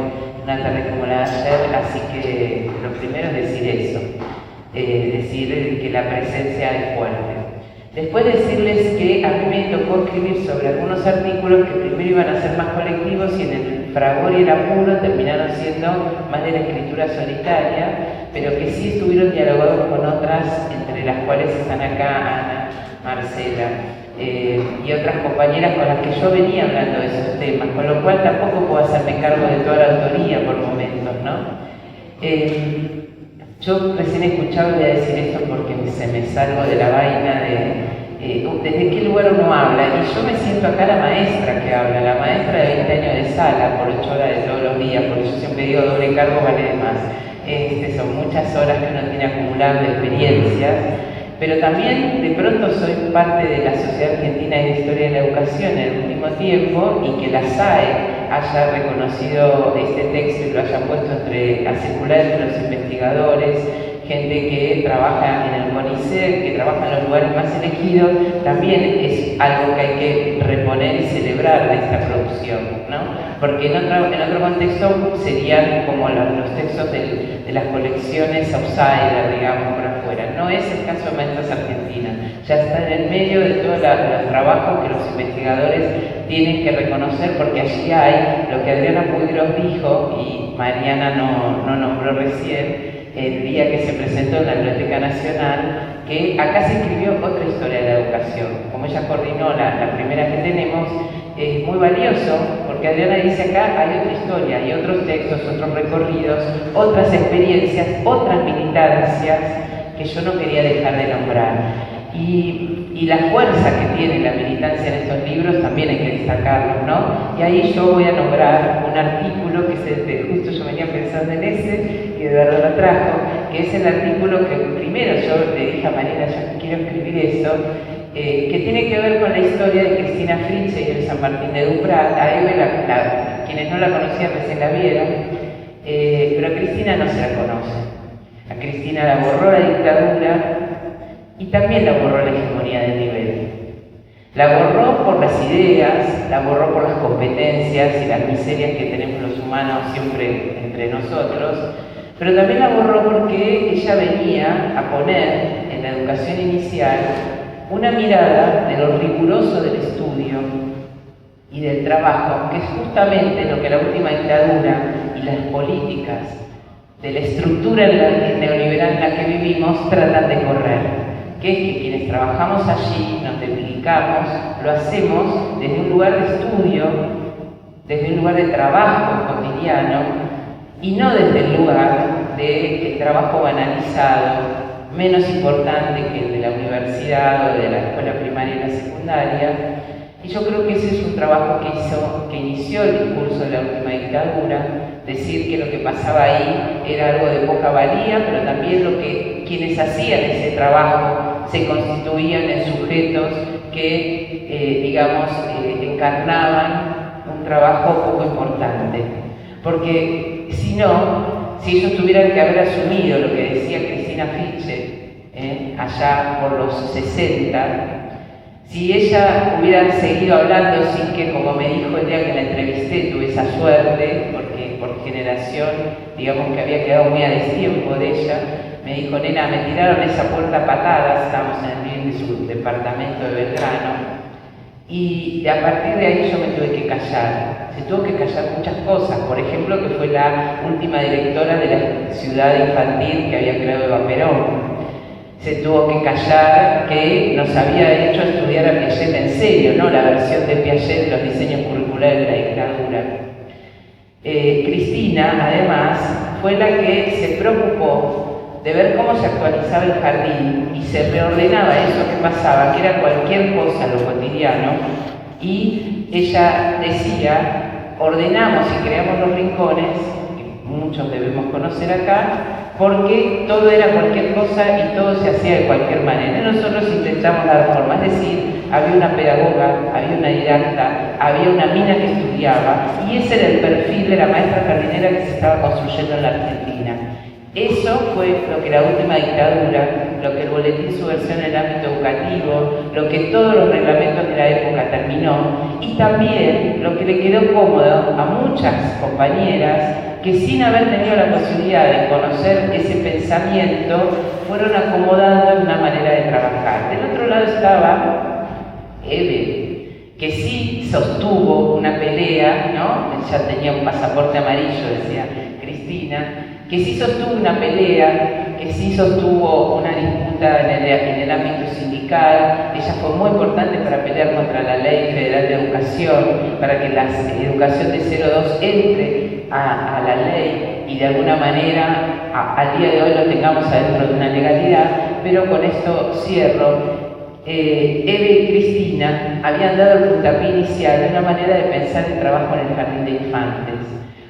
una tarde como la de ayer, así que lo primero es decir eso. decir que la presencia es fuerte. Después decirles que a mí me tocó escribir sobre algunos artículos que primero iban a ser más colectivos y en el fragor y el apuro terminaron siendo más de la escritura solitaria, pero que sí estuvieron dialogados con otras, entre las cuales están acá Ana, Marcela y otras compañeras con las que yo venía hablando de esos temas, con lo cual tampoco puedo hacerme cargo de toda la autoría por momentos, ¿no? Yo recién escuchaba, voy a decir esto porque se me salgo de la vaina de desde qué lugar uno habla, y yo me siento acá la maestra que habla, la maestra de 20 años de sala, por 8 horas de todos los días, porque yo siempre digo doble cargo vale de más. Son muchas horas que uno tiene acumuladas de experiencias, pero también de pronto soy parte de la Sociedad Argentina de Historia de la Educación en el último tiempo, y que la SAE haya reconocido este texto y lo haya puesto a circular entre los investigadores, gente que trabaja en el CONICET, que trabaja en los lugares más elegidos, también es algo que hay que reponer y celebrar de esta producción, ¿no? Porque en otro contexto serían como los textos de las colecciones outsider, digamos, por afuera. No es el caso de Maestras Argentinas, ya está en el medio de todos los trabajos que los investigadores tienen que reconocer, porque allí hay lo que Adriana Puigros dijo y Mariana no nombró recién, el día que se presentó en la Biblioteca Nacional, que acá se escribió otra historia de la educación. Como ella coordinó la primera que tenemos, es muy valioso, porque Adriana dice acá hay otra historia, hay otros textos, otros recorridos, otras experiencias, otras militancias que yo no quería dejar de nombrar. Y la fuerza que tiene la militancia en estos libros también hay que destacarlo, ¿no? Y ahí yo voy a nombrar un artículo que es justo yo venía pensando en ese, que Eduardo lo trajo, que es el artículo que primero yo le dije a Marina, yo quiero escribir eso, que tiene que ver con la historia de Cristina Fritzsche y el San Martín de Duprat. A Eve, quienes no la conocían recién la vieron, pero a Cristina no se la conoce. A Cristina la borró la dictadura y también la borró la hegemonía del nivel. La borró por las ideas, la borró por las competencias y las miserias que tenemos los humanos siempre entre nosotros, pero también la borró porque ella venía a poner en la educación inicial una mirada de lo riguroso del estudio y del trabajo, que es justamente lo que la última dictadura y las políticas de la estructura neoliberal en la que vivimos tratan de correr, que es que quienes trabajamos allí, nos dedicamos, lo hacemos desde un lugar de estudio, desde un lugar de trabajo cotidiano, y no desde el lugar del trabajo banalizado, menos importante que el de la universidad o de la escuela primaria y la secundaria. Y yo creo que ese es un trabajo que inició el discurso de la última dictadura, decir que lo que pasaba ahí era algo de poca valía, pero también lo que quienes hacían ese trabajo se constituían en sujetos que, encarnaban un trabajo poco importante. Porque si ellos tuvieran que haber asumido lo que decía Cristina Fritzsche allá por los 60, si ella hubiera seguido hablando sin que, como me dijo el día que la entrevisté, tuve esa suerte, porque por generación, digamos que había quedado muy a destiempo de ella, me dijo, nena, me tiraron esa puerta a patadas, estábamos en el bien de su departamento de Belgrano, y a partir de ahí yo me tuve que callar. Se tuvo que callar muchas cosas, por ejemplo, que fue la última directora de la ciudad infantil que había creado Eva Perón. Se tuvo que callar que nos había hecho estudiar a Piaget en serio, no la versión de Piaget de los diseños curriculares de la dictadura. Cristina, además, fue la que se preocupó de ver cómo se actualizaba el jardín y se reordenaba eso que pasaba, que era cualquier cosa lo cotidiano, y ella decía, ordenamos y creamos los rincones, que muchos debemos conocer acá, porque todo era cualquier cosa y todo se hacía de cualquier manera. Nosotros intentamos dar forma, es decir, había una pedagoga, había una didacta, había una mina que estudiaba, y ese era el perfil de la maestra jardinera que se estaba construyendo en la Argentina. Eso fue lo que la última dictadura, lo que el boletín subversión en el ámbito educativo, lo que todos los reglamentos de la época terminó, y también lo que le quedó cómodo a muchas compañeras que sin haber tenido la posibilidad de conocer ese pensamiento, fueron acomodando en una manera de trabajar. Del otro lado estaba Eve, que sí sostuvo una pelea, ¿no? Ya tenía un pasaporte amarillo, decía Cristina, que sí sostuvo una pelea, que sí sostuvo una disputa en el ámbito sindical. Ella fue muy importante para pelear contra la Ley Federal de Educación, para que la educación de 0-2 entre a la ley y de alguna manera al día de hoy lo tengamos adentro de una legalidad. Pero con esto cierro. Eve y Cristina habían dado el puntapié inicial de una manera de pensar el trabajo en el jardín de infantes.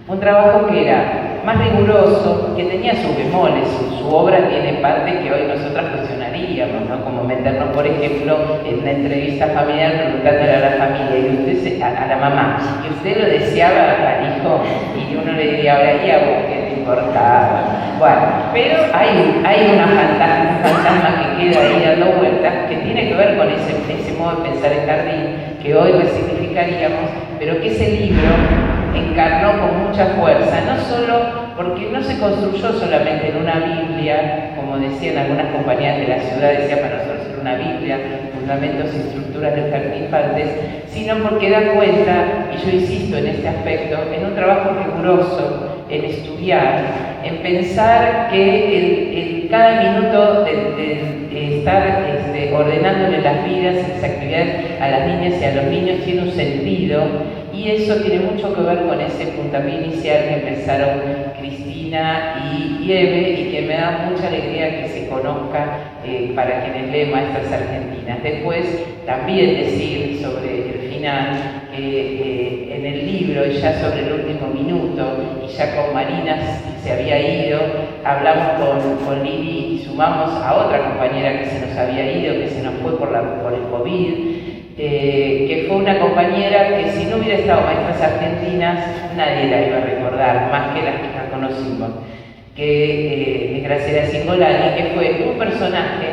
Un trabajo que era más riguroso, que tenía sus bemoles. Su obra tiene partes que hoy nosotras cuestionaríamos, ¿no? Como meternos, por ejemplo, en una entrevista familiar preguntándole a la familia, y usted, a la mamá, y usted lo deseaba al hijo, y uno le diría, ahora, ¿y a vos qué te importaba? Bueno, pero hay un fantasma que queda ahí dando vueltas, que tiene que ver con ese modo de pensar el jardín, que hoy resignificaríamos, pero que ese libro encarnó con mucha fuerza, no solo porque no se construyó solamente en una Biblia, como decían algunas compañías de la ciudad, decía para nosotros era una Biblia, fundamentos y estructuras del jardín de infantes, sino porque da cuenta, y yo insisto en este aspecto, en un trabajo riguroso, en estudiar, en pensar que cada minuto de estar ordenándole las vidas y las actividades a las niñas y a los niños tiene un sentido, y eso tiene mucho que ver con ese puntapié inicial que empezaron Cristina y Eve, y que me da mucha alegría que se conozca para quienes leen Maestras Argentinas. Después también decir sobre el final, en el libro, y ya sobre el último minuto, y ya con Marina se había ido, hablamos con Lili y sumamos a otra compañera que se nos había ido, que se nos fue por el COVID, que fue una compañera que si no hubiera estado Maestras Argentinas, nadie la iba a recordar, más que las que la conocimos, que es Graciela Cingolani, que fue un personaje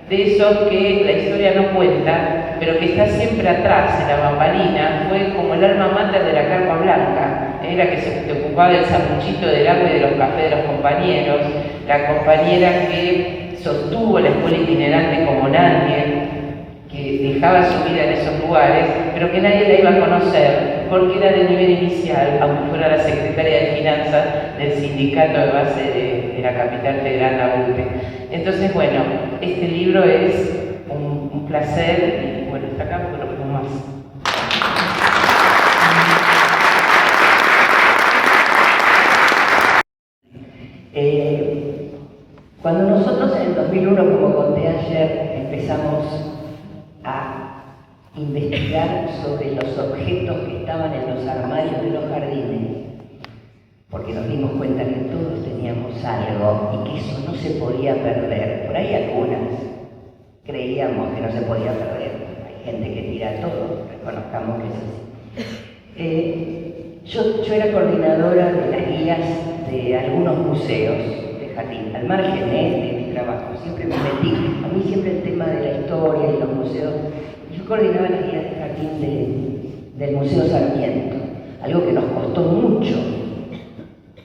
de esos que la historia no cuenta, pero que está siempre atrás, en la bambalina. Fue como el alma mater de la Carpa Blanca, la que se ocupaba del sanguchito del agua y de los cafés de los compañeros, la compañera que sostuvo la escuela itinerante como nadie, que dejaba su vida en esos lugares, pero que nadie la iba a conocer porque era de nivel inicial, aunque fuera la secretaria de Finanzas del sindicato de base de la capital federal, la UTE. Entonces, bueno, este libro es un placer, y bueno, está acá porque lo pongo más. Cuando nosotros en el 2001, como conté ayer, empezamos a investigar sobre los objetos que estaban en los armarios de los jardines, porque nos dimos cuenta que todos teníamos algo y que eso no se podía perder. Por ahí algunas creíamos que no se podía perder. Hay gente que tira todo, reconozcamos que es así. Yo era coordinadora de las guías de algunos museos de jardín, al margen de mi trabajo. Siempre me metí, a mí siempre el tema de la historia y los museos. Yo coordinaba las guías de jardín del Museo Sarmiento, algo que nos costó mucho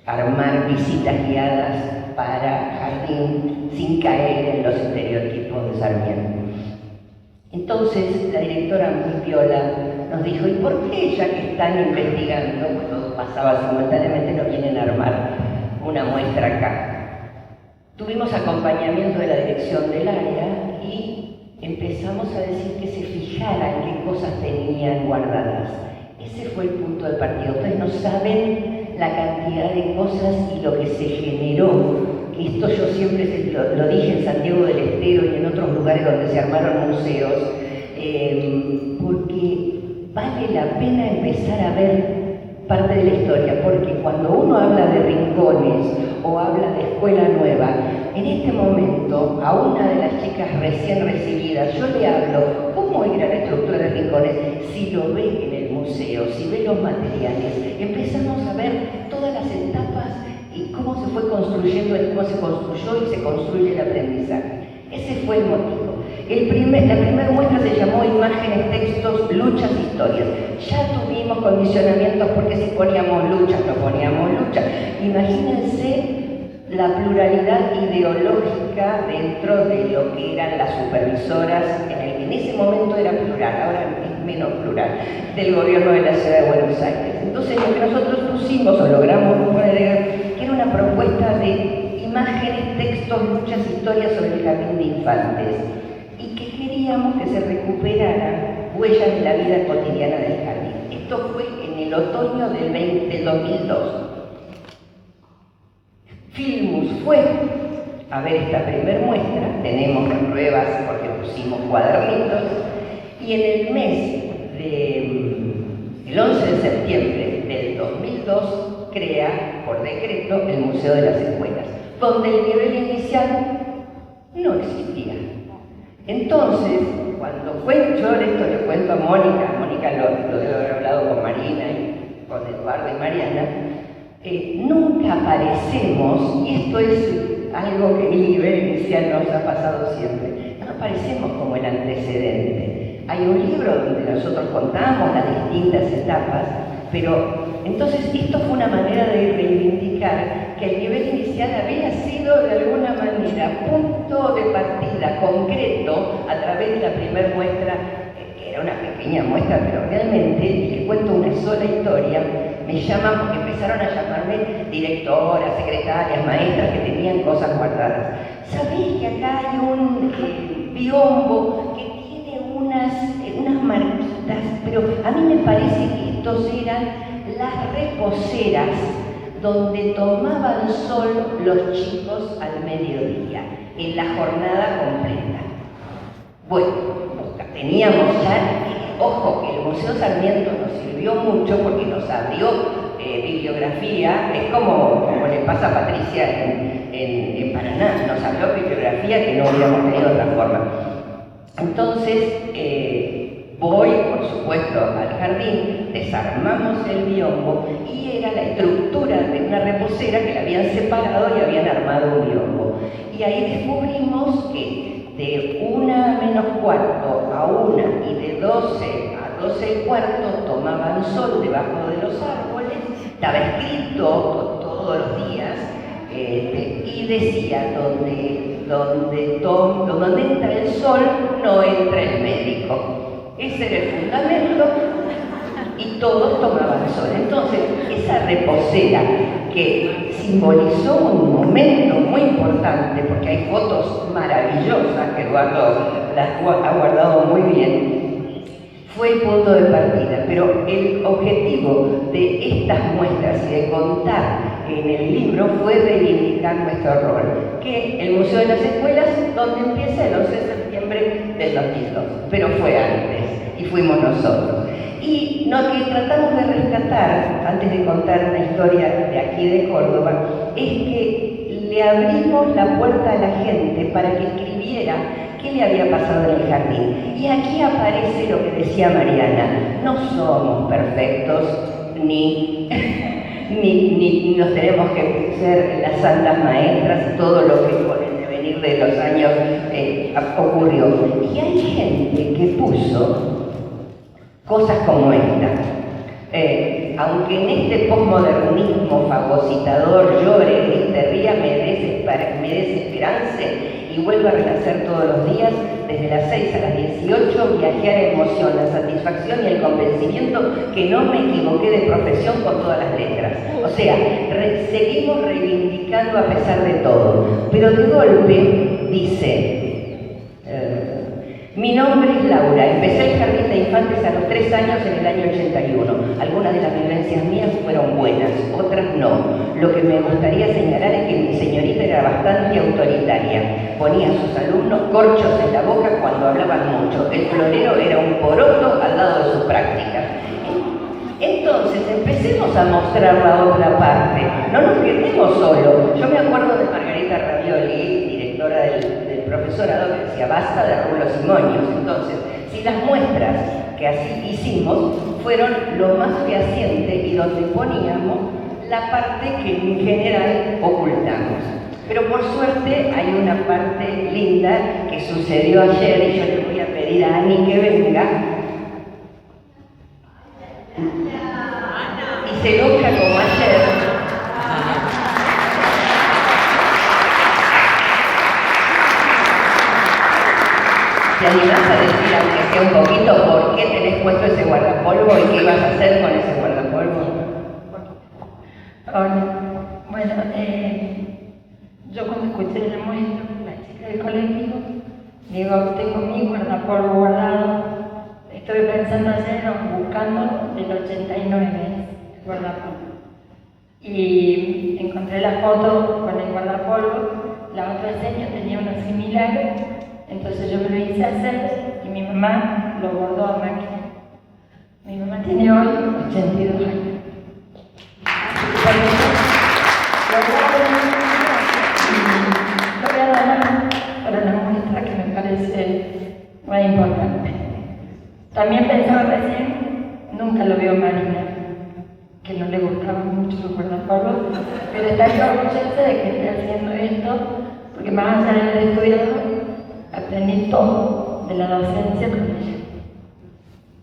armar visitas guiadas para jardín sin caer en los estereotipos de Sarmiento. Entonces la directora muy piola nos dijo, ¿y por qué ya que están investigando, cuando pasaba simultáneamente, no vienen a armar una muestra acá? Tuvimos acompañamiento de la dirección del área y empezamos a decir que se fijaran qué cosas tenían guardadas. Ese fue el punto de partida. Ustedes no saben la cantidad de cosas y lo que se generó. Esto yo siempre lo dije en Santiago del Estero y en otros lugares donde se armaron museos, porque vale la pena empezar a ver parte de la historia, porque cuando uno habla de rincones o habla de escuela nueva, en este momento a una de las chicas recién recibidas yo le hablo cómo era la estructura de rincones. Si lo ve en el museo, si ve los materiales, empezamos a ver todas las etapas y cómo se fue construyendo, cómo se construyó y se construye el aprendizaje. Ese fue el motivo. La primera muestra se llamó Imágenes, Textos, Luchas, Historias. Ya tuvimos condicionamientos porque si poníamos luchas, no poníamos luchas. Imagínense la pluralidad ideológica dentro de lo que eran las supervisoras, en ese momento era plural, ahora es menos plural, del gobierno de la ciudad de Buenos Aires. Entonces lo que nosotros pusimos o logramos poner, que era una propuesta de imágenes, textos, luchas, historias sobre el jardín de infantes, y que queríamos que se recuperaran huellas de la vida cotidiana del jardín. Esto fue en el otoño del 2002. Filmus fue a ver esta primer muestra, tenemos pruebas porque pusimos cuadernitos, y en el mes el 11 de septiembre del 2002 crea por decreto el Museo de las Escuelas, donde el nivel inicial no existía. Entonces, cuando fue, yo esto le cuento a Mónica lo debe haber hablado con Marina y con Eduardo y Mariana, nunca aparecemos, y esto es algo que en el nivel inicial nos ha pasado siempre, no aparecemos como el antecedente. Hay un libro donde nosotros contamos las distintas etapas, pero entonces esto fue una manera de reivindicar que el nivel inicial había sido de alguna manera punto de partida concreto a través de la primera muestra, que era una pequeña muestra, pero realmente, y que cuento una sola historia. Me llaman porque empezaron a llamarme directoras, secretarias, maestras que tenían cosas guardadas. ¿Sabéis que acá hay un biombo que tiene unas marquitas? Pero a mí me parece que estos eran las reposeras donde tomaban sol los chicos al mediodía, en la jornada completa. Bueno, teníamos ya... Ojo, que el Museo Sarmiento nos sirvió mucho porque nos abrió bibliografía, es como le pasa a Patricia en Paraná, nos abrió bibliografía que no hubiéramos tenido de otra forma. Entonces, voy, por supuesto, al jardín, desarmamos el biombo y era la estructura de una reposera que la habían separado y habían armado un biombo. Y ahí descubrimos que de 1:45 a 1 y de 12 a 12:15 tomaban sol debajo de los árboles, estaba escrito todos los días y decía donde entra el sol no entra el médico. Ese era el fundamento y todos tomaban sol. Entonces, esa reposera que simbolizó un momento muy importante, porque hay fotos maravillosas que Eduardo las ha guardado muy bien, fue el punto de partida. Pero el objetivo de estas muestras y de contar en el libro fue reivindicar nuestro rol, que el Museo de las Escuelas, donde empieza el 11 de septiembre del 2002, pero fue antes y fuimos nosotros. Y lo que tratamos de rescatar, antes de contar una historia de aquí de Córdoba, es que le abrimos la puerta a la gente para que escribiera qué le había pasado en el jardín. Y aquí aparece lo que decía Mariana: no somos perfectos, ni nos tenemos que ser las santas maestras, todo lo que con el devenir de los años ocurrió. Y hay gente que puso cosas como esta. Aunque en este posmodernismo fagocitador llore, grite, ría, me desesperance y vuelva a renacer todos los días, desde las 6 a las 18, viajé a la emoción, la satisfacción y el convencimiento que no me equivoqué de profesión con todas las letras. O sea, seguimos reivindicando a pesar de todo. Pero de golpe dice... mi nombre es Laura, empecé el jardín de infantes a los 3 años en el año 81. Algunas de las vivencias mías fueron buenas, otras no. Lo que me gustaría señalar es que mi señorita era bastante autoritaria. Ponía a sus alumnos corchos en la boca cuando hablaban mucho. El florero era un poroto al lado de sus prácticas. Entonces empecemos a mostrar la otra parte. No nos quedemos solos. Yo me acuerdo de Margarita Ravioli, directora del profesorado, que decía basta de rulos y moños. Entonces, si las muestras que así hicimos fueron lo más fehaciente y donde poníamos la parte que en general ocultamos. Pero por suerte hay una parte linda que sucedió ayer y yo le voy a pedir a Ani que venga y se luzca como ayer. ¿Te animás a decir, aunque sea un poquito, por qué tenés puesto ese guardapolvo y qué ibas a hacer con ese guardapolvo? Hola. Bueno, yo cuando escuché el muestro, la chica del colectivo, digo, tengo mi guardapolvo guardado. Estuve pensando ayer, buscando el 89 guardapolvo. Y encontré la foto con el guardapolvo, la otra señora tenía una similar, entonces yo me lo hice hacer y mi mamá lo bordó a máquina. Mi mamá tiene hoy 82 años. Lo voy a dar para la muestra que me parece muy importante. También pensaba recién, nunca lo veo Marina, que no le gustaban mucho los guardapolvos, pero estaría orgullosa de que esté haciendo esto, porque más allá de haber estudiado, aprendí todo de la docencia con ella.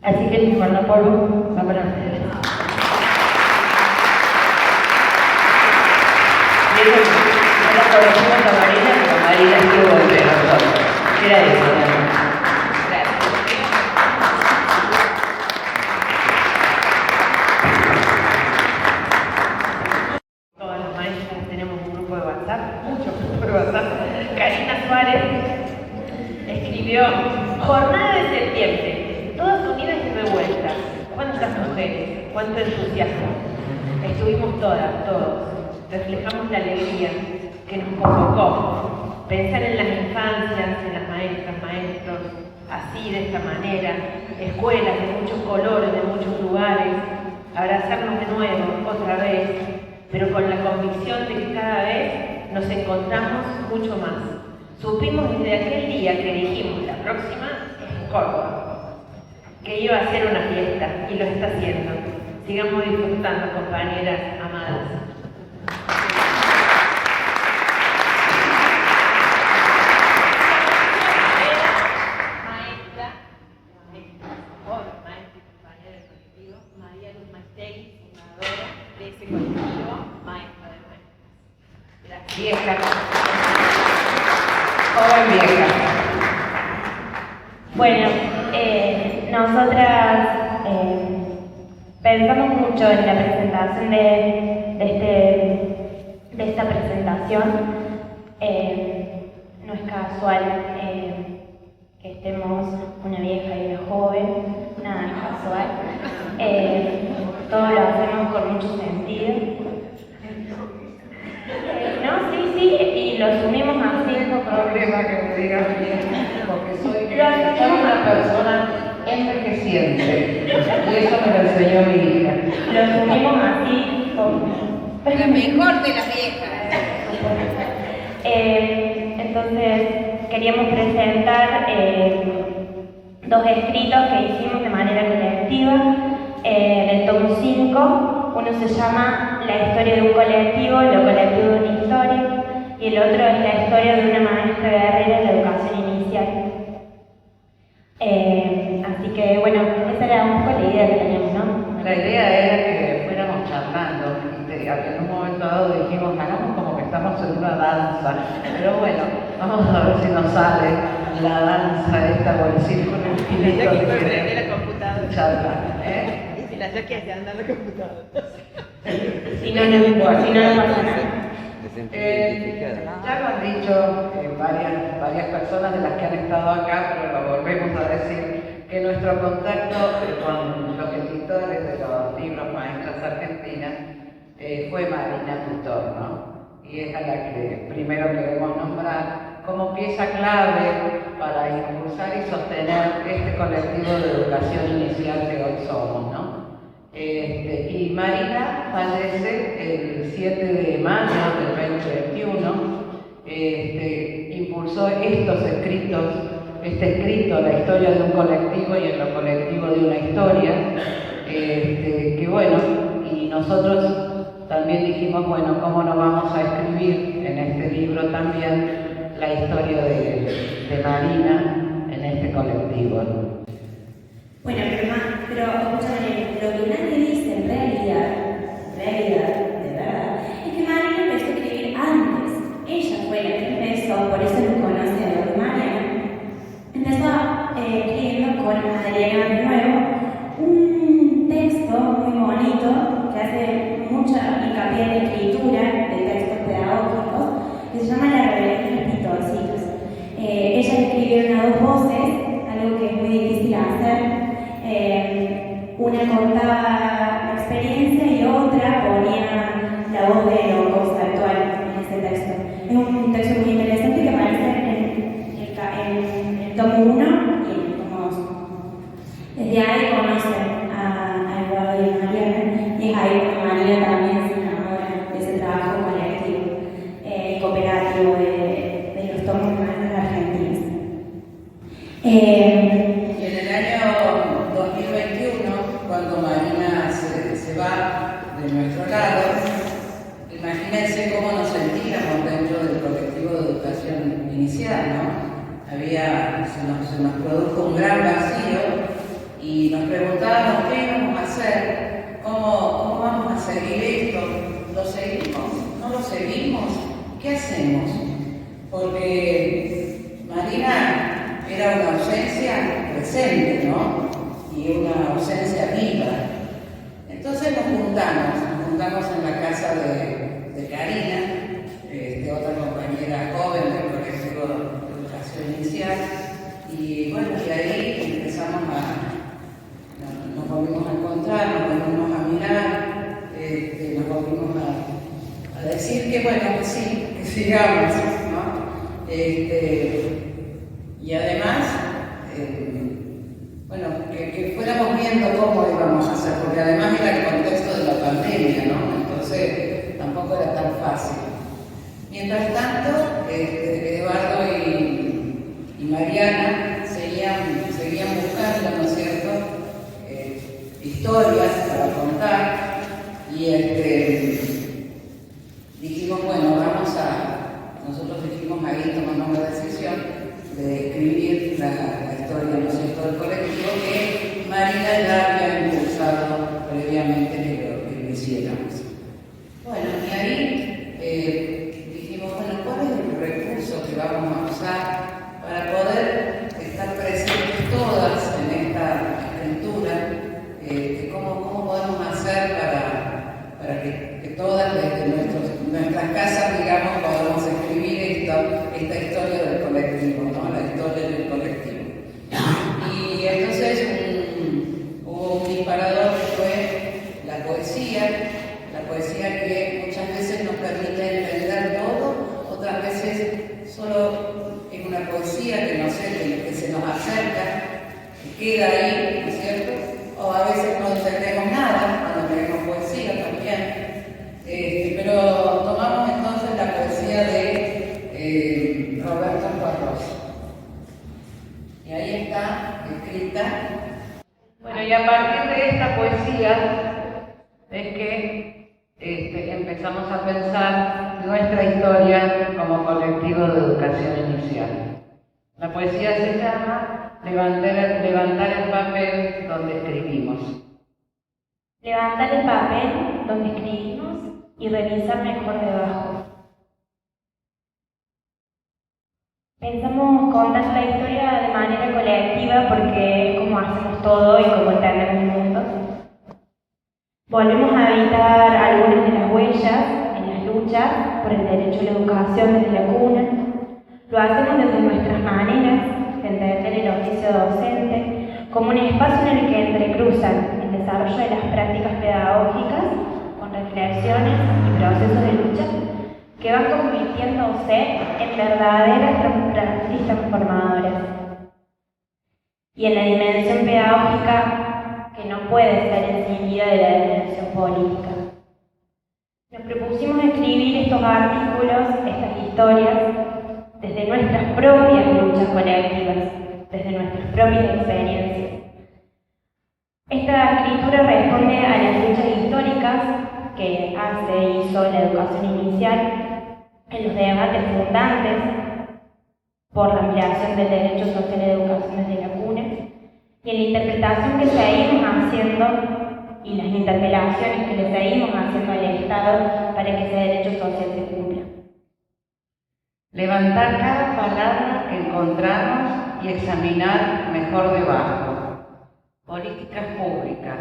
Así que mi guardapolvo va para ustedes. No la conocimos a Marina, pero Marina estuvo entre nosotros. Era eso, ¿no? Gracias. Todas las maestras tenemos un grupo de WhatsApp, muchos grupos de WhatsApp. Karina Suárez escribió: Jornada de septiembre, todas unidas y revueltas. ¿Cuántas mujeres? ¿Cuánto entusiasmo? Estuvimos todas, todos. Reflejamos la alegría que nos convocó. Pensar en las infancias, en las maestras, maestros, así, de esta manera. Escuelas de muchos colores, de muchos lugares. Abrazarnos de nuevo, otra vez, pero con la convicción de que cada vez nos encontramos mucho más. Supimos desde aquel día que dijimos, la próxima es en Córdoba, que iba a ser una fiesta, y lo está haciendo. Sigamos disfrutando, compañeras amadas. Vieja, joven vieja. Bueno, nosotras pensamos mucho en la presentación de esta presentación. No es casual que estemos una vieja y una joven, nada es casual. Todo lo hacemos con mucho sentido. No, sí, y lo asumimos así. No tengo problema que me digas bien, porque soy una persona envejeciente, y eso me lo enseñó mi hija. Lo asumimos así. La mejor de las viejas. Entonces, queríamos presentar dos escritos que hicimos de manera colectiva del tomo 5. Uno se llama La historia de un colectivo, lo colectivo de una historia, y el otro es la historia de una maestra guerrera en la educación inicial. Así que, bueno, esa era un poco la idea que teníamos, ¿no? La idea era que fuéramos charlando, y en un momento dado dijimos, hagamos como que estamos en una danza, pero bueno, vamos a ver si nos sale la danza esta o el círculo infinito de que la computadora. charlar, Y si la Jackie se anda en la computadora. Si no, no pasa nada. Ya lo han dicho varias personas de las que han estado acá, pero lo volvemos a decir, que nuestro contacto con los escritores de los libros Maestras Argentinas fue Marina Tutor, ¿no? Y es a la que primero queremos nombrar como pieza clave para impulsar y sostener este colectivo de educación inicial que hoy somos, ¿no? Y Marina fallece el 7 de mayo del 2021. Impulsó estos escritos, este escrito, la historia de un colectivo y en lo colectivo de una historia, que bueno, y nosotros también dijimos, bueno, ¿cómo no vamos a escribir en este libro también la historia de Marina en este colectivo? Bueno, pero escúchame, lo que nadie dice en realidad, de verdad, es que Marina empezó a escribir antes. Ella fue la que empezó, por eso nos conoce a los Mariana. Empezó escribiendo con Adriana de nuevo un texto muy bonito que hace mucha hincapié en la escritura de textos pedagógicos que se llama La rebelión de los pitorcitos. Ella escribió a dos voces, algo que es muy difícil hacer. Una contaba la experiencia y otra ponía la voz de Locos actual en ese texto. Es un texto muy interesante que aparece en el tomo 1 y en el tomo 2. Desde ahí conocen a Eduardo y a Mariana, y es ahí que María también se enamora de ese trabajo colectivo y cooperativo de los tomos más argentinos. Y en el año 2021, cuando Marina se va de nuestro lado, imagínense cómo nos sentíamos dentro del colectivo de educación inicial, ¿no? Se nos produjo un gran vacío y nos preguntábamos qué íbamos a hacer, cómo vamos a seguir esto, ¿lo seguimos? ¿No lo seguimos? ¿Qué hacemos? Porque Marina era una ausencia presente, ¿no? Y una ausencia viva. Entonces nos juntamos en la casa de Karina, otra compañera joven del colectivo de educación inicial, y bueno, y ahí empezamos nos volvimos a encontrar, nos volvimos a mirar, nos volvimos a decir que bueno, que sí, que sigamos, ¿no? Y además, bueno, que fuéramos viendo cómo íbamos a hacer, porque además era el contexto de la pandemia, ¿no? Entonces tampoco era tan fácil. Mientras tanto, Eduardo y Mariana seguían buscando, ¿no es cierto?, historias para contar, y dijimos, bueno, nosotros dijimos ahí, tomamos la decisión de escribir la historia, ¿no es cierto?, del colectivo que Marina ya había impulsado previamente que lo hiciéramos. Bueno, y ahí dijimos, bueno, ¿cuál es el recurso que vamos a usar para poder estar presentes todas en esta aventura? ¿Cómo podemos hacer para que todas desde nuestras casas, digamos, podamos escribir esta historia del colectivo, ¿no? La historia del colectivo. Y entonces hubo un disparador que fue la poesía que muchas veces nos permite entender todo, otras veces solo es una poesía que no sé, que se nos acerca, que queda ahí, ¿no es cierto? O a veces no entendemos nada cuando leemos poesía también. Pero tomamos entonces la poesía de Roberto Cuarros. Y ahí está escrita. Bueno, y a partir de esta poesía es que empezamos a pensar nuestra historia como colectivo de educación inicial. La poesía se llama Levantar el papel donde escribimos. Levantar el papel donde escribimos y revisar mejor debajo. Pensamos contar la historia de manera colectiva porque es como hacemos todo y como entendemos el mundo. Volvemos a habitar algunas de las huellas en las luchas por el derecho a la educación desde la cuna. Lo hacemos desde nuestras maneras de entender el oficio docente como un espacio en el que entrecruzan el desarrollo de las prácticas pedagógicas con reflexiones y procesos de lucha que van convirtiéndose en verdaderas y transformadoras. Y en la dimensión pedagógica que no puede ser eximida de la dimensión política. Nos propusimos escribir estos artículos, estas historias, desde nuestras propias luchas colectivas, desde nuestras propias experiencias. Esta escritura responde a las luchas históricas que hizo la educación inicial en los debates fundantes por la ampliación del derecho social de educación desde la cuna y en la interpretación que seguimos haciendo y las interpelaciones que le seguimos haciendo al Estado para que ese derecho social se cumpla. Levantar cada palabra que encontramos y examinar mejor debajo. Políticas públicas,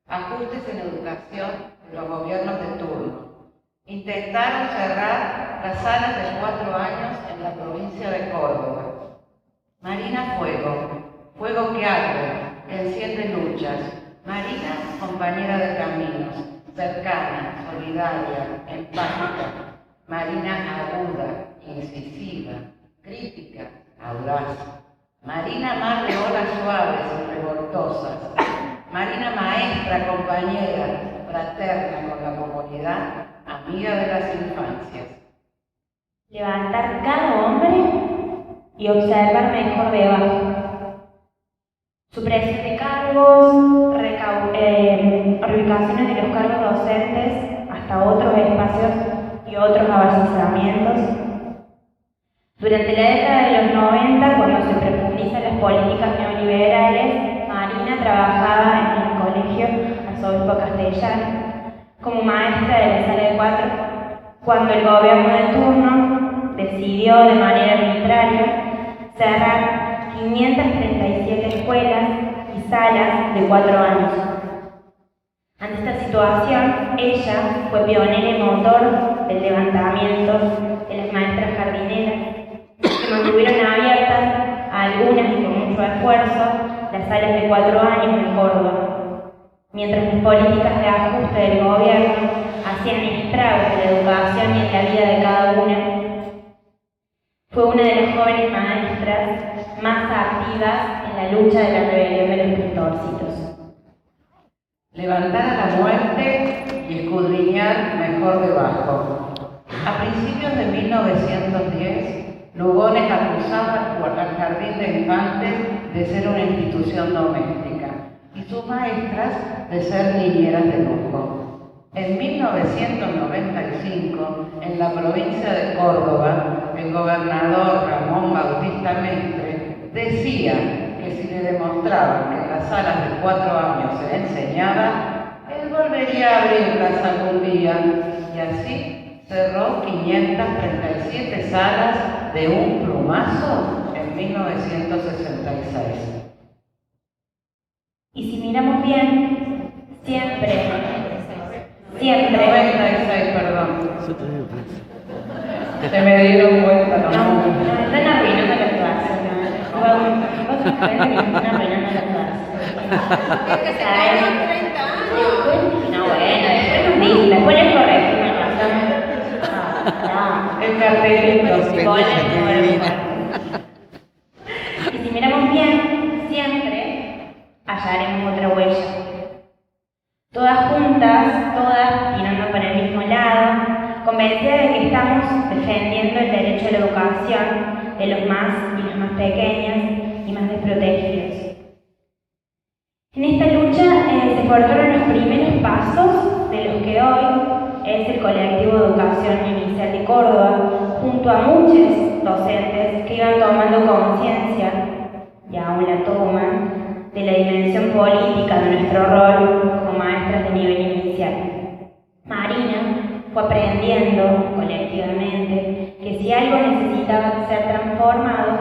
ajustes en educación de los gobiernos de turno. Intentaron cerrar las salas de 4 años en la provincia de Córdoba. Marina fuego que arde, que enciende luchas. Marina, compañera de caminos, cercana, solidaria, empática. Marina aguda, incisiva, crítica, audaz. Marina mar de olas suaves y revoltosas. Marina maestra, compañera, fraterna con la comunidad, amiga de las infancias. Levantar cada hombre y observar mejor debajo. Supresión de cargos, reubicaciones de los cargos docentes hasta otros espacios y otros avanzamientos. Durante la década de los 90, cuando se profundizan las políticas neoliberales, Marina trabajaba en el colegio Arzobispo Castellano como maestra de la sala de 4, cuando el gobierno de turno decidió de manera arbitraria cerrar 537 escuelas y salas de 4 años. Ante esta situación, ella fue pionera y motor del levantamiento de las maestras jardineras, que mantuvieron abiertas, a algunas y con mucho esfuerzo, las salas de 4 años en Córdoba, mientras las políticas de ajuste del gobierno hacían estragos en la educación y en la vida de cada una. Fue una de las jóvenes maestras más activas en la lucha de la rebelión de los pintorcitos. Levantar a la muerte y escudriñar mejor debajo. A principios de 1910, Lugones acusaba al Jardín de Infantes de ser una institución doméstica y sus maestras de ser niñeras de lujo. En 1995, en la provincia de Córdoba, el gobernador Ramón Bautista Mestre decía que si le demostraban que en las salas de 4 años se enseñaba, él volvería a abrirlas algún día, y así cerró 537 salas de un plumazo en 1966. Y si miramos bien, siempre 96, perdón. Se me dieron cuenta, no están arruinando la clase. Vos sabés que me están arruinando la clase. Es que se quedaron 30 años. No, bueno, después les corregimos. El cartelito. Y si miramos bien, siempre hallaremos otra huella. Todas juntas, todas tirando para el mismo lado, convencidas de que estamos defendiendo el derecho a la educación de los más y las más pequeñas y más desprotegidos. En esta lucha se forjaron los primeros pasos de los que hoy es el colectivo de educación inicial de Córdoba, junto a muchos docentes que iban tomando conciencia, y aún la toman, de la dimensión política de nuestro rol como maestras de nivel inicial. Marina fue aprendiendo colectivamente que si algo necesitaba ser transformado,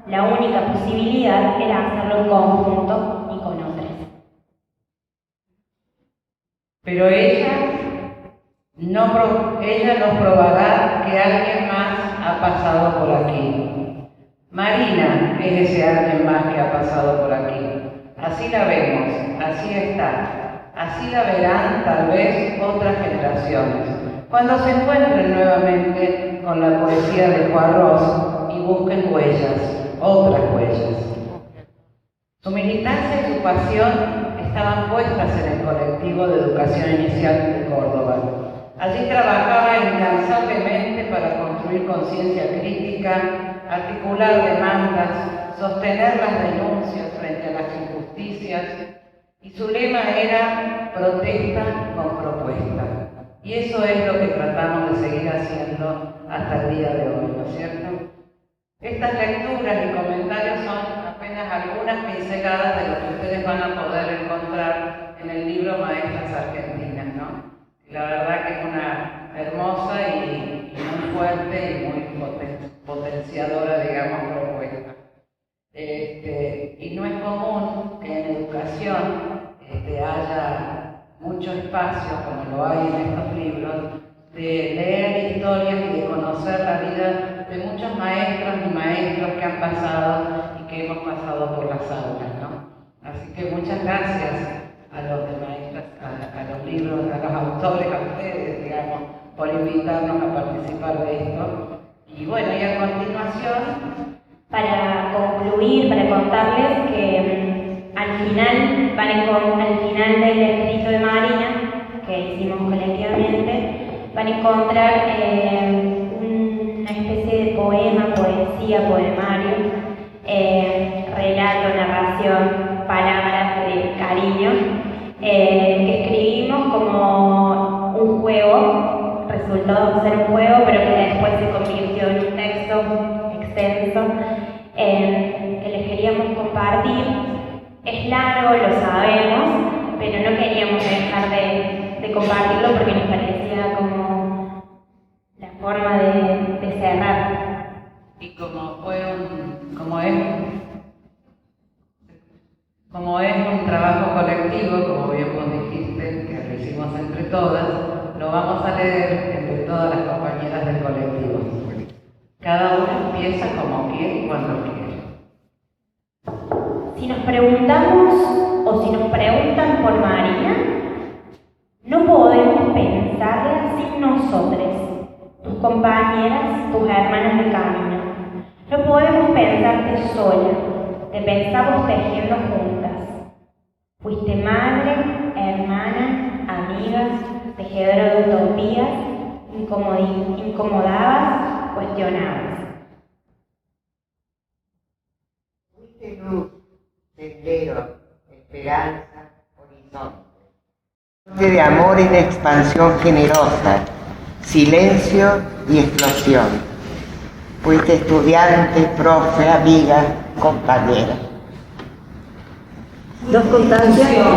la única posibilidad era hacerlo en conjunto y con otros. Pero ella nos probará que alguien más ha pasado por aquí. Marina es ese alguien más que ha pasado por aquí. Así la vemos, así está. Así la verán tal vez otras generaciones, cuando se encuentren nuevamente con la poesía de Juarros y busquen huellas, otras huellas. Su militancia y su pasión estaban puestas en el colectivo de educación inicial de Córdoba. Allí trabajaba incansablemente para construir conciencia crítica, articular demandas, sostener las denuncias frente a las injusticias, Y su lema era protesta con propuesta. Y eso es lo que tratamos de seguir haciendo hasta el día de hoy, ¿no es cierto? Estas lecturas y comentarios son apenas algunas pinceladas de lo que ustedes van a poder encontrar en el libro Maestras Argentinas, ¿no? La verdad que es una hermosa y muy fuerte y muy potenciadora, digamos, propuesta. Y no es común que en educación haya mucho espacio, como lo hay en estos libros, de leer historias y de conocer la vida de muchos maestros y maestros que han pasado y que hemos pasado por las aulas, ¿no? Así que muchas gracias a los de maestras, a los libros, a los autores, a ustedes, digamos, por invitarnos a participar de esto. Y bueno, y a continuación, para concluir, para contarles que al final del escrito de Marina, que hicimos colectivamente, van a encontrar una especie de poema, poesía, poemario, relato, narración, palabras de cariño, que escribimos como un juego, resultó ser un juego, pero que después se convirtió en un texto extenso, que les queríamos compartir. Es largo, lo sabemos, pero no queríamos dejar de compartirlo porque nos parecía como la forma de cerrar. Y como es un trabajo colectivo, como bien vos dijiste, que lo hicimos entre todas, lo vamos a leer entre todas las compañeras del colectivo. Cada uno empieza como quiere y cuando quiere. Si nos preguntamos o si nos preguntan por Marina, no podemos pensarla sin nosotros, tus compañeras, tus hermanas de camino. No podemos pensarte sola, te pensamos tejiendo juntas. Fuiste madre, hermana, amiga, tejedora de utopías, incomodabas, cuestionabas. Fuiste luz, sendero, esperanza, horizonte. De amor en expansión generosa, silencio y explosión. Fuiste estudiante, profe, amiga, compañera. Nos contagias.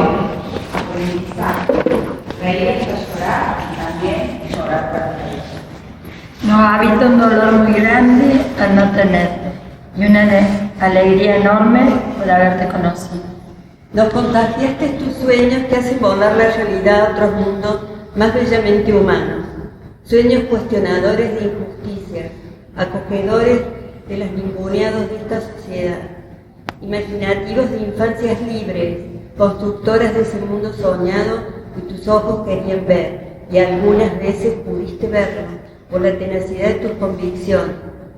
Reír hasta llorar y también llorar para reír. Nos habita un dolor muy grande al no tenerte y una alegría enorme por haberte conocido. Nos contagiaste tus sueños que hacen volar la realidad a otros mundos más bellamente humanos. Sueños cuestionadores de injusticia, acogedores de los ninguneados de esta sociedad, imaginativos de infancias libres, constructoras de ese mundo soñado que tus ojos querían ver, y algunas veces pudiste verlo por la tenacidad de tu convicción,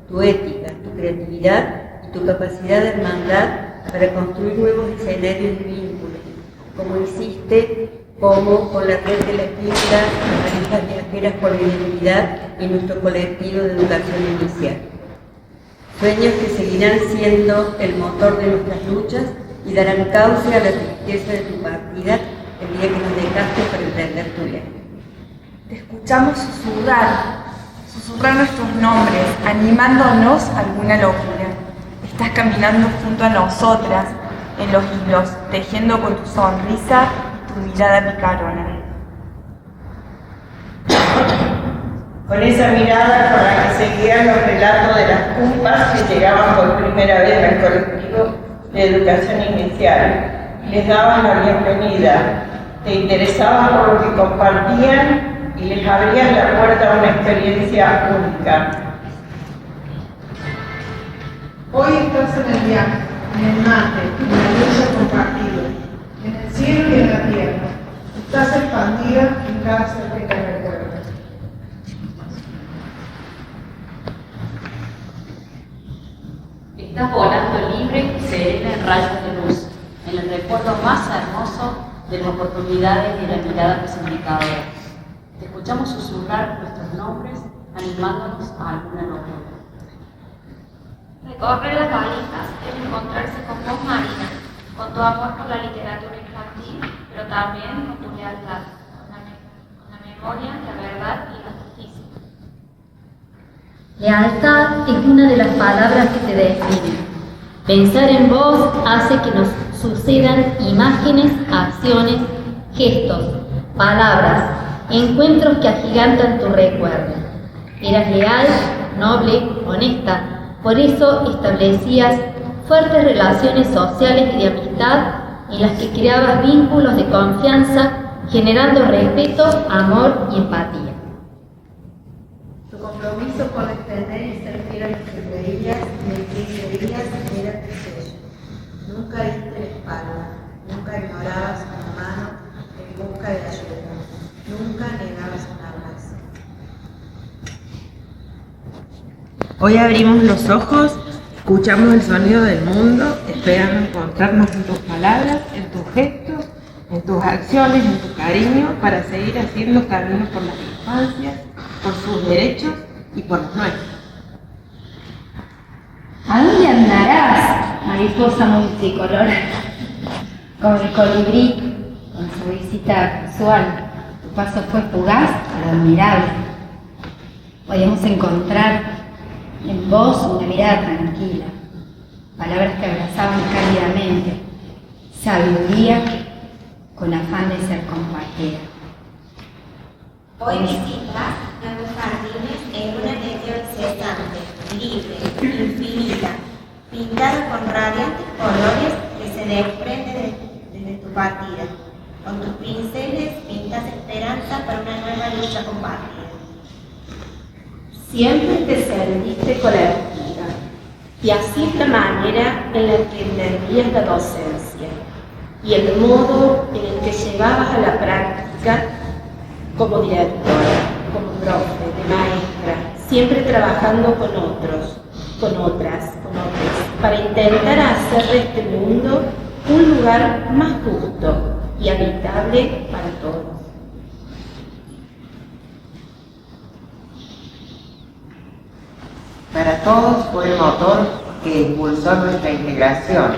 tu ética, tu creatividad y tu capacidad de hermandad para construir nuevos escenarios de vínculos, como hiciste como con la red de la quinta, parejas viajeras por la identidad y nuestro colectivo de educación inicial. Sueños que seguirán siendo el motor de nuestras luchas y darán cauce a la tristeza de tu partida el día que nos dejaste para emprender tu viaje. Te escuchamos susurrar nuestros nombres, animándonos a alguna locura. Estás caminando junto a nosotras en los hilos, tejiendo con tu sonrisa tu mirada picarona. Con esa mirada con la que seguían los relatos de las cumpas que llegaban por primera vez al colectivo de educación inicial, les dabas la bienvenida, te interesabas por lo que compartían y les abrías la puerta a una experiencia única. Hoy estás en el viaje, en el mate, en la lucha compartida, en el cielo y en la tierra. Estás expandida en cada ser que te recuerda. Estás volando libre y serena en rayos de luz, en el recuerdo más hermoso de las oportunidades y la mirada comunicadora. Te escuchamos susurrar nuestros nombres, animándonos a alguna locura. Recorrer las balizas es encontrarse con vos, Marina, con tu amor por la literatura y compartir, pero también con tu lealtad, con la memoria, la verdad y la justicia. Lealtad es una de las palabras que te define. Pensar en vos hace que nos sucedan imágenes, acciones, gestos, palabras, encuentros que agigantan tu recuerdo. Eras leal, noble, honesta, por eso establecías fuertes relaciones sociales y de amistad en las que creabas vínculos de confianza, generando respeto, amor y empatía. Tu compromiso con defender y ser fiel a tus creías y en quien creías era tu sello. Nunca diste la espalda, nunca ignorabas una mano en busca de ayuda, nunca negabas un abrazo. Hoy abrimos los ojos, escuchamos el sonido del mundo, esperando encontrarnos en tus palabras, en tus gestos, en tus acciones, en tu cariño, para seguir haciendo camino por las infancias, por sus derechos y por los nuestros. ¿A dónde andarás, mariposa multicolor? Como el colibrí, con su visita casual, tu paso fue fugaz pero admirable. Podíamos encontrar en vos una mirada tranquila, palabras que abrazaban cálidamente, sabiduría con afán de ser compartida. Hoy visitas nuevos jardines en una lección cesante, libre, infinita, pintada con radiantes colores que se desprenden desde tu partida. Con tus pinceles pintas esperanza para una nueva lucha compartida. Siempre te sentiste colectiva y así es la manera en la que entendías la docencia y el modo en el que llevabas a la práctica como directora, como profe, de maestra, siempre trabajando con otros, con otras, para intentar hacer de este mundo un lugar más justo y habitable para todos. Para todos fue el motor que impulsó nuestra integración.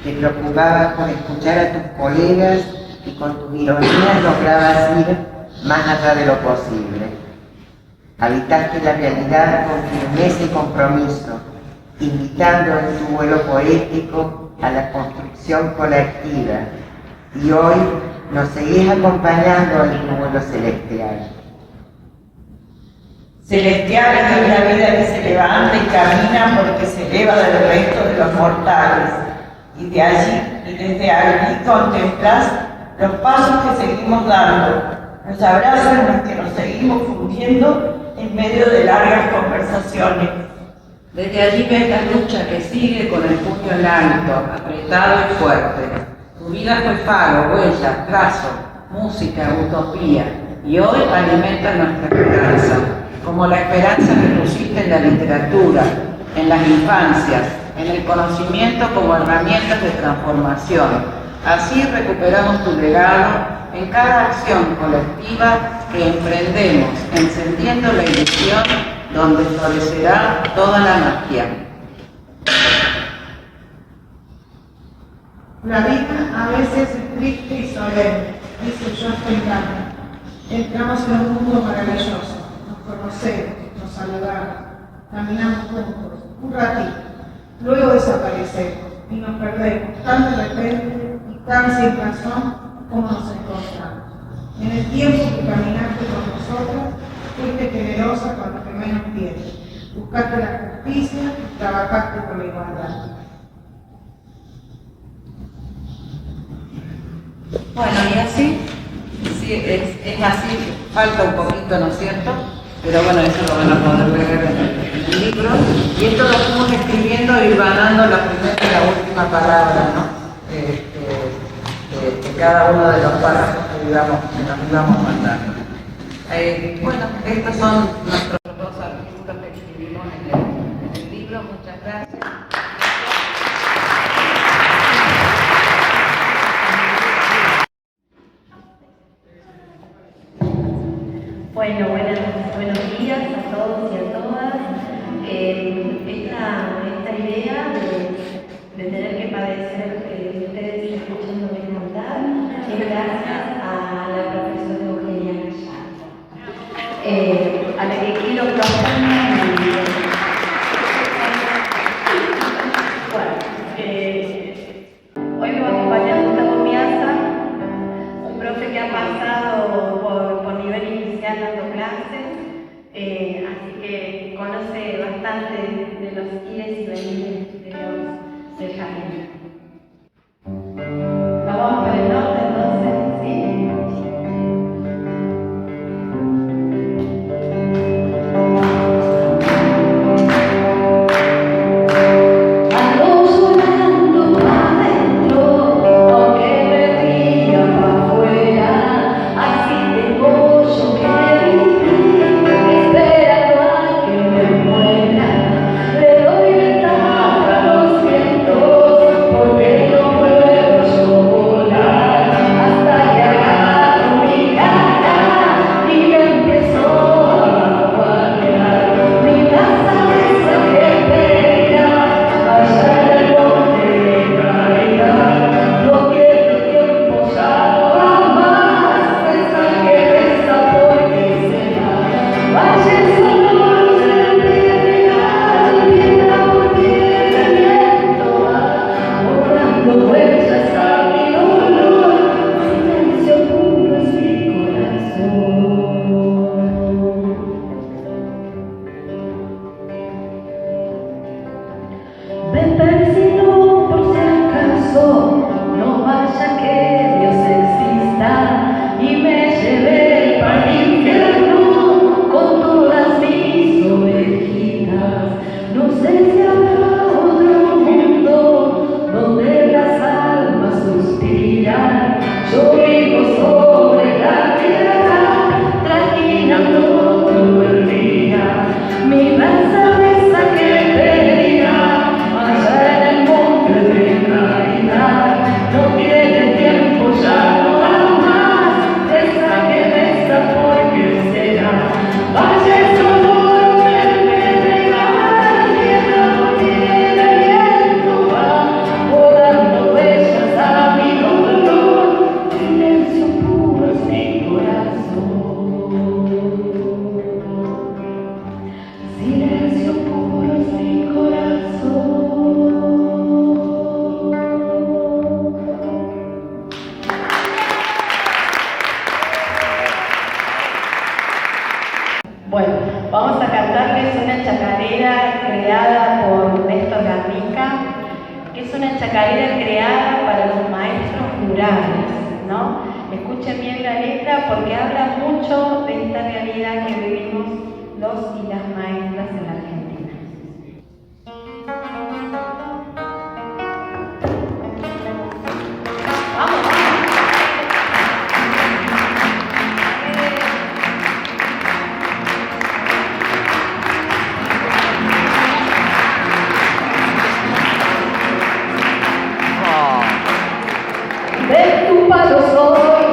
Te preocupabas por escuchar a tus colegas y con tus ironías lograbas ir más allá de lo posible. Habitaste la realidad con firmeza y compromiso, invitando en tu vuelo poético a la construcción colectiva, y hoy nos seguís acompañando en tu vuelo celestial. Celestial es la vida que se levanta y camina porque se eleva del resto de los mortales, y de allí y desde allí contemplás los pasos que seguimos dando, los abrazos en los que nos seguimos fundiendo en medio de largas conversaciones. Desde allí ves la lucha que sigue con el puño en alto, apretado y fuerte. Tu vida fue faro, huella, trazo, música, utopía, y hoy alimenta nuestra esperanza, como la esperanza que pusiste en la literatura, en las infancias, en el conocimiento como herramientas de transformación. Así recuperamos tu legado en cada acción colectiva que emprendemos, encendiendo la ilusión donde florecerá toda la magia. La vida a veces es triste y solemne, dice Joyce Carmen. Entramos en un mundo maravilloso, nos conocemos, nos saludamos, caminamos juntos, un ratito, luego desaparecemos y nos perdemos tan de repente y tan sin razón como nos encontramos. En el tiempo que caminaste con nosotros, fuiste generosa con los que menos tienen, buscaste la justicia y trabajaste por la igualdad. Bueno, y así, sí, es así, falta un poquito, ¿no es cierto? Pero bueno, eso lo van a poder leer en el libro. Y esto lo fuimos escribiendo y ganando la primera y la última palabra, ¿no? De cada uno de los párrafos que nos íbamos mandando. Bueno, estos son nuestros dos artículos que escribimos en el libro. Muchas gracias. Bueno, buenos días a todos y a todas. Esta idea de tener que padecer ustedes escuchándome cantar a la que quiero profundamente. Hoy me va a acompañar Gustavo Piazza, un profe que ha pasado por nivel inicial dando clases, así que conoce bastante de los ires y venires del jardín. Vamos por el norte entonces, ¿sí? Bueno, vamos a cantarles una chacarera creada por Néstor Garnica, que es una chacarera creada para los maestros rurales, ¿no? Escuchen bien la letra porque habla mucho de esta realidad que vivimos los y las maestras en la Argentina. De tu palo soy,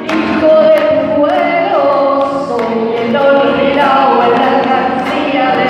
hijo de tu fuego, soy el olvidado en la alcancía de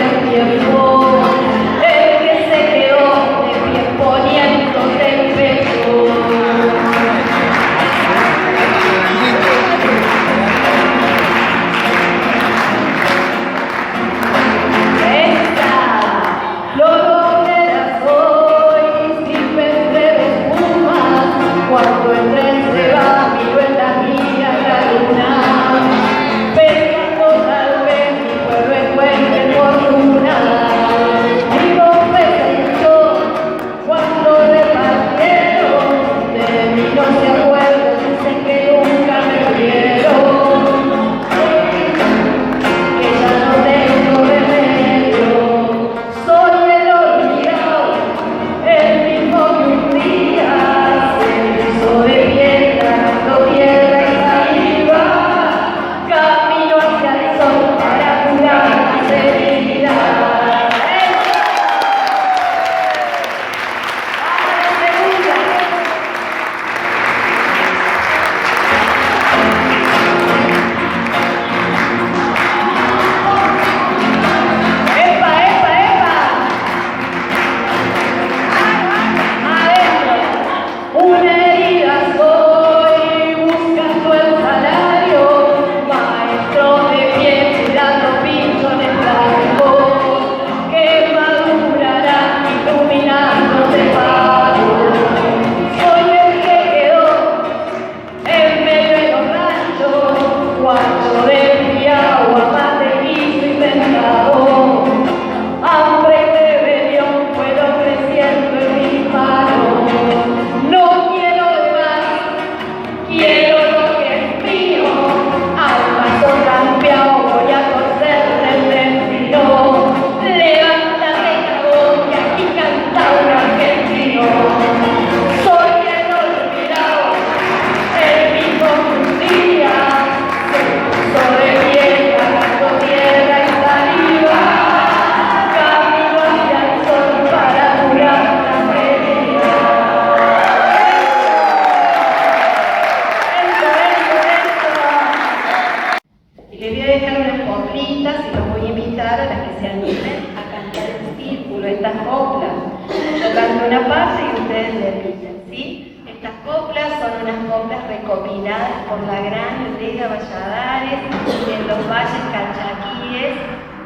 una parte y ustedes repiten, ¿sí? Estas coplas son unas coplas recopiladas por la gran Leda Valladares en los valles calchaquíes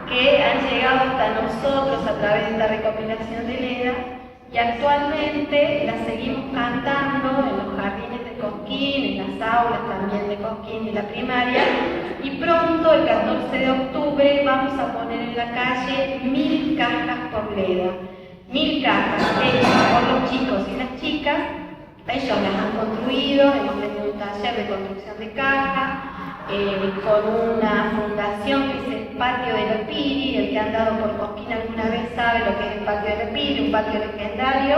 que han llegado hasta nosotros a través de esta recopilación de Leda y actualmente las seguimos cantando en los jardines de Cosquín, en las aulas también de Cosquín y la primaria, y pronto, el 14 de octubre, vamos a poner en la calle 1000 cajas por Leda. 1000 cajas hechas por los chicos y las chicas. Ellos las han construido, hemos tenido un taller de construcción de cajas, con una fundación que es el Patio de la Piri. El que ha andado por Cosquín alguna vez sabe lo que es el Patio de la Piri, un patio legendario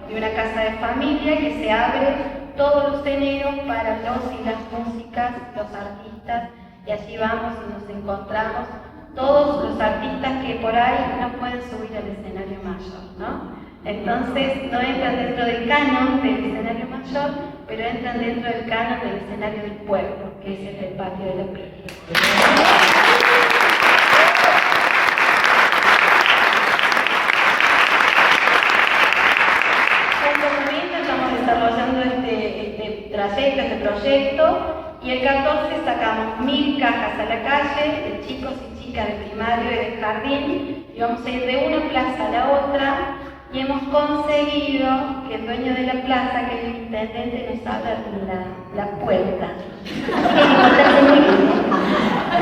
y una casa de familia que se abre todos los eneros para los y las músicas, los artistas, y allí vamos y nos encontramos todos los artistas que por ahí no pueden subir al escenario mayor, ¿no? Entonces no entran dentro del canon del escenario mayor, pero entran dentro del canon del escenario del pueblo, que es el del Patio de la Piri. Estamos desarrollando este trayecto, este proyecto, y el 14 sacamos 1000 cajas a la calle de chicos y chicas de primario y de jardín, y vamos a ir de una plaza a la otra, y hemos conseguido que el dueño de la plaza, que es el intendente, nos abra la puerta.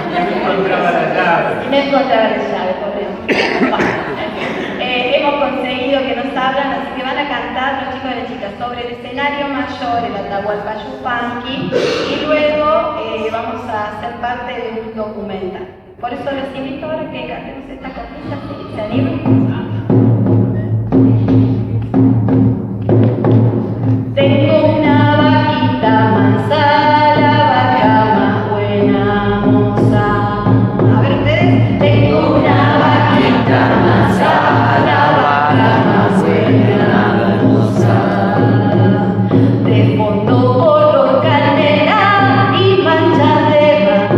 No encontraba la llave. Y no encontraba la llave, pobre. Hemos conseguido que nos abran, así que van a cantar los chicos y las chicas sobre el escenario mayor, el Atahualpa Yupanqui, y luego vamos a ser parte de un documental. Por eso los invito ahora a que cantemos esta cosita, ¿sí? ¿Se animan? Tengo una vaquita mansa, la vaca más buena moza. A ver ustedes. Tengo una vaquita mansa, la vaca más buena moza. De fondo por los calderas y manchas de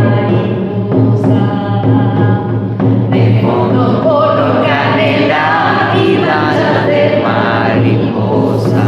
mariposa. De fondo por los calderas y manchas de mariposa.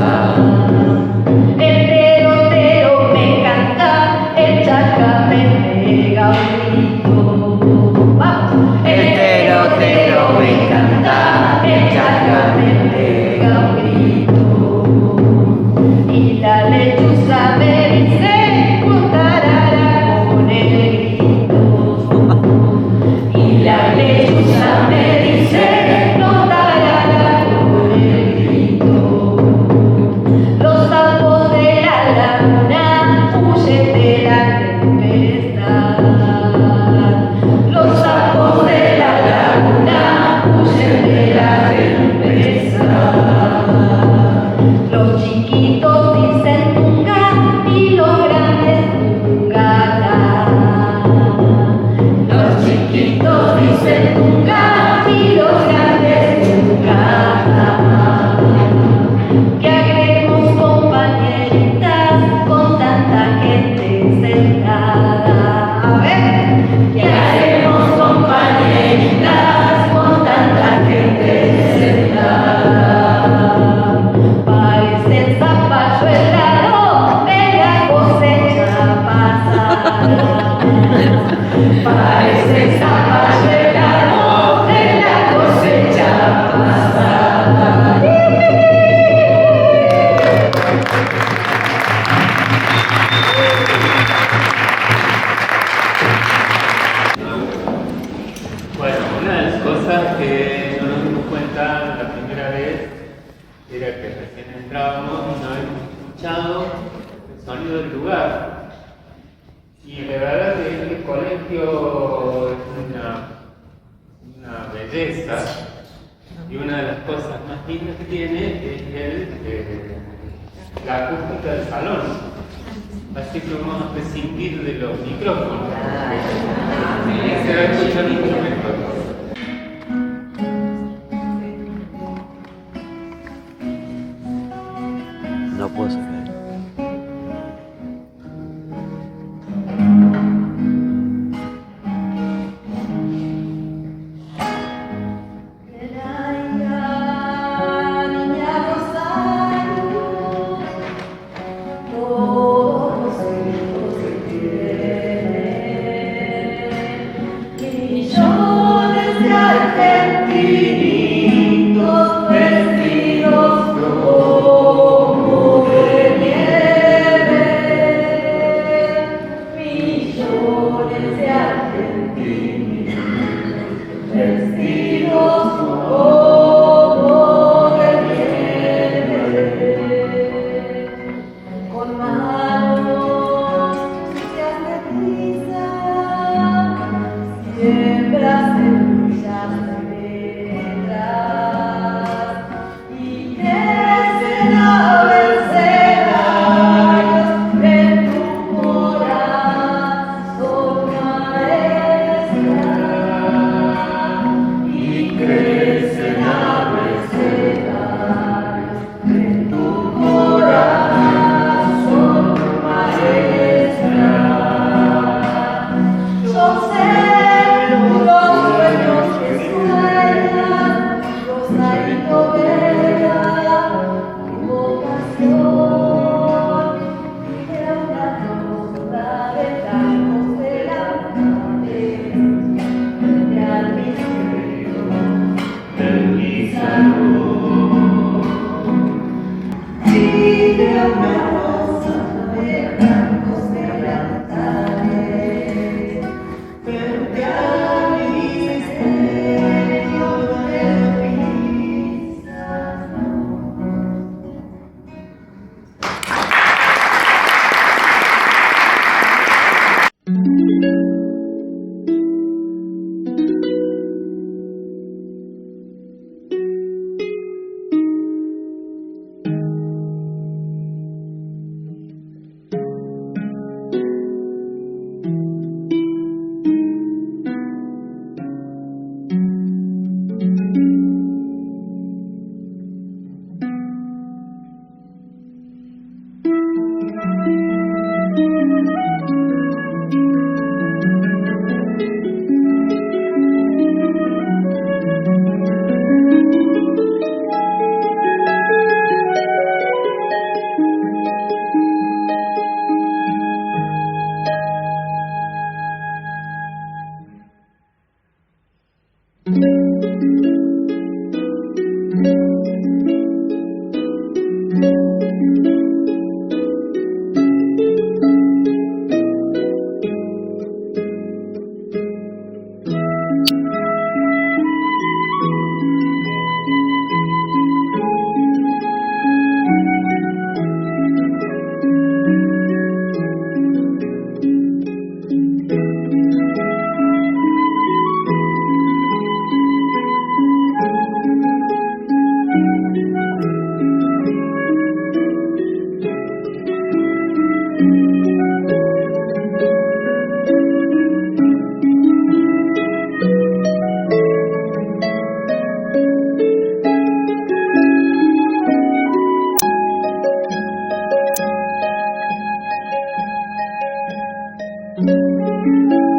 No puedo sacar. Niña rosa Thank you.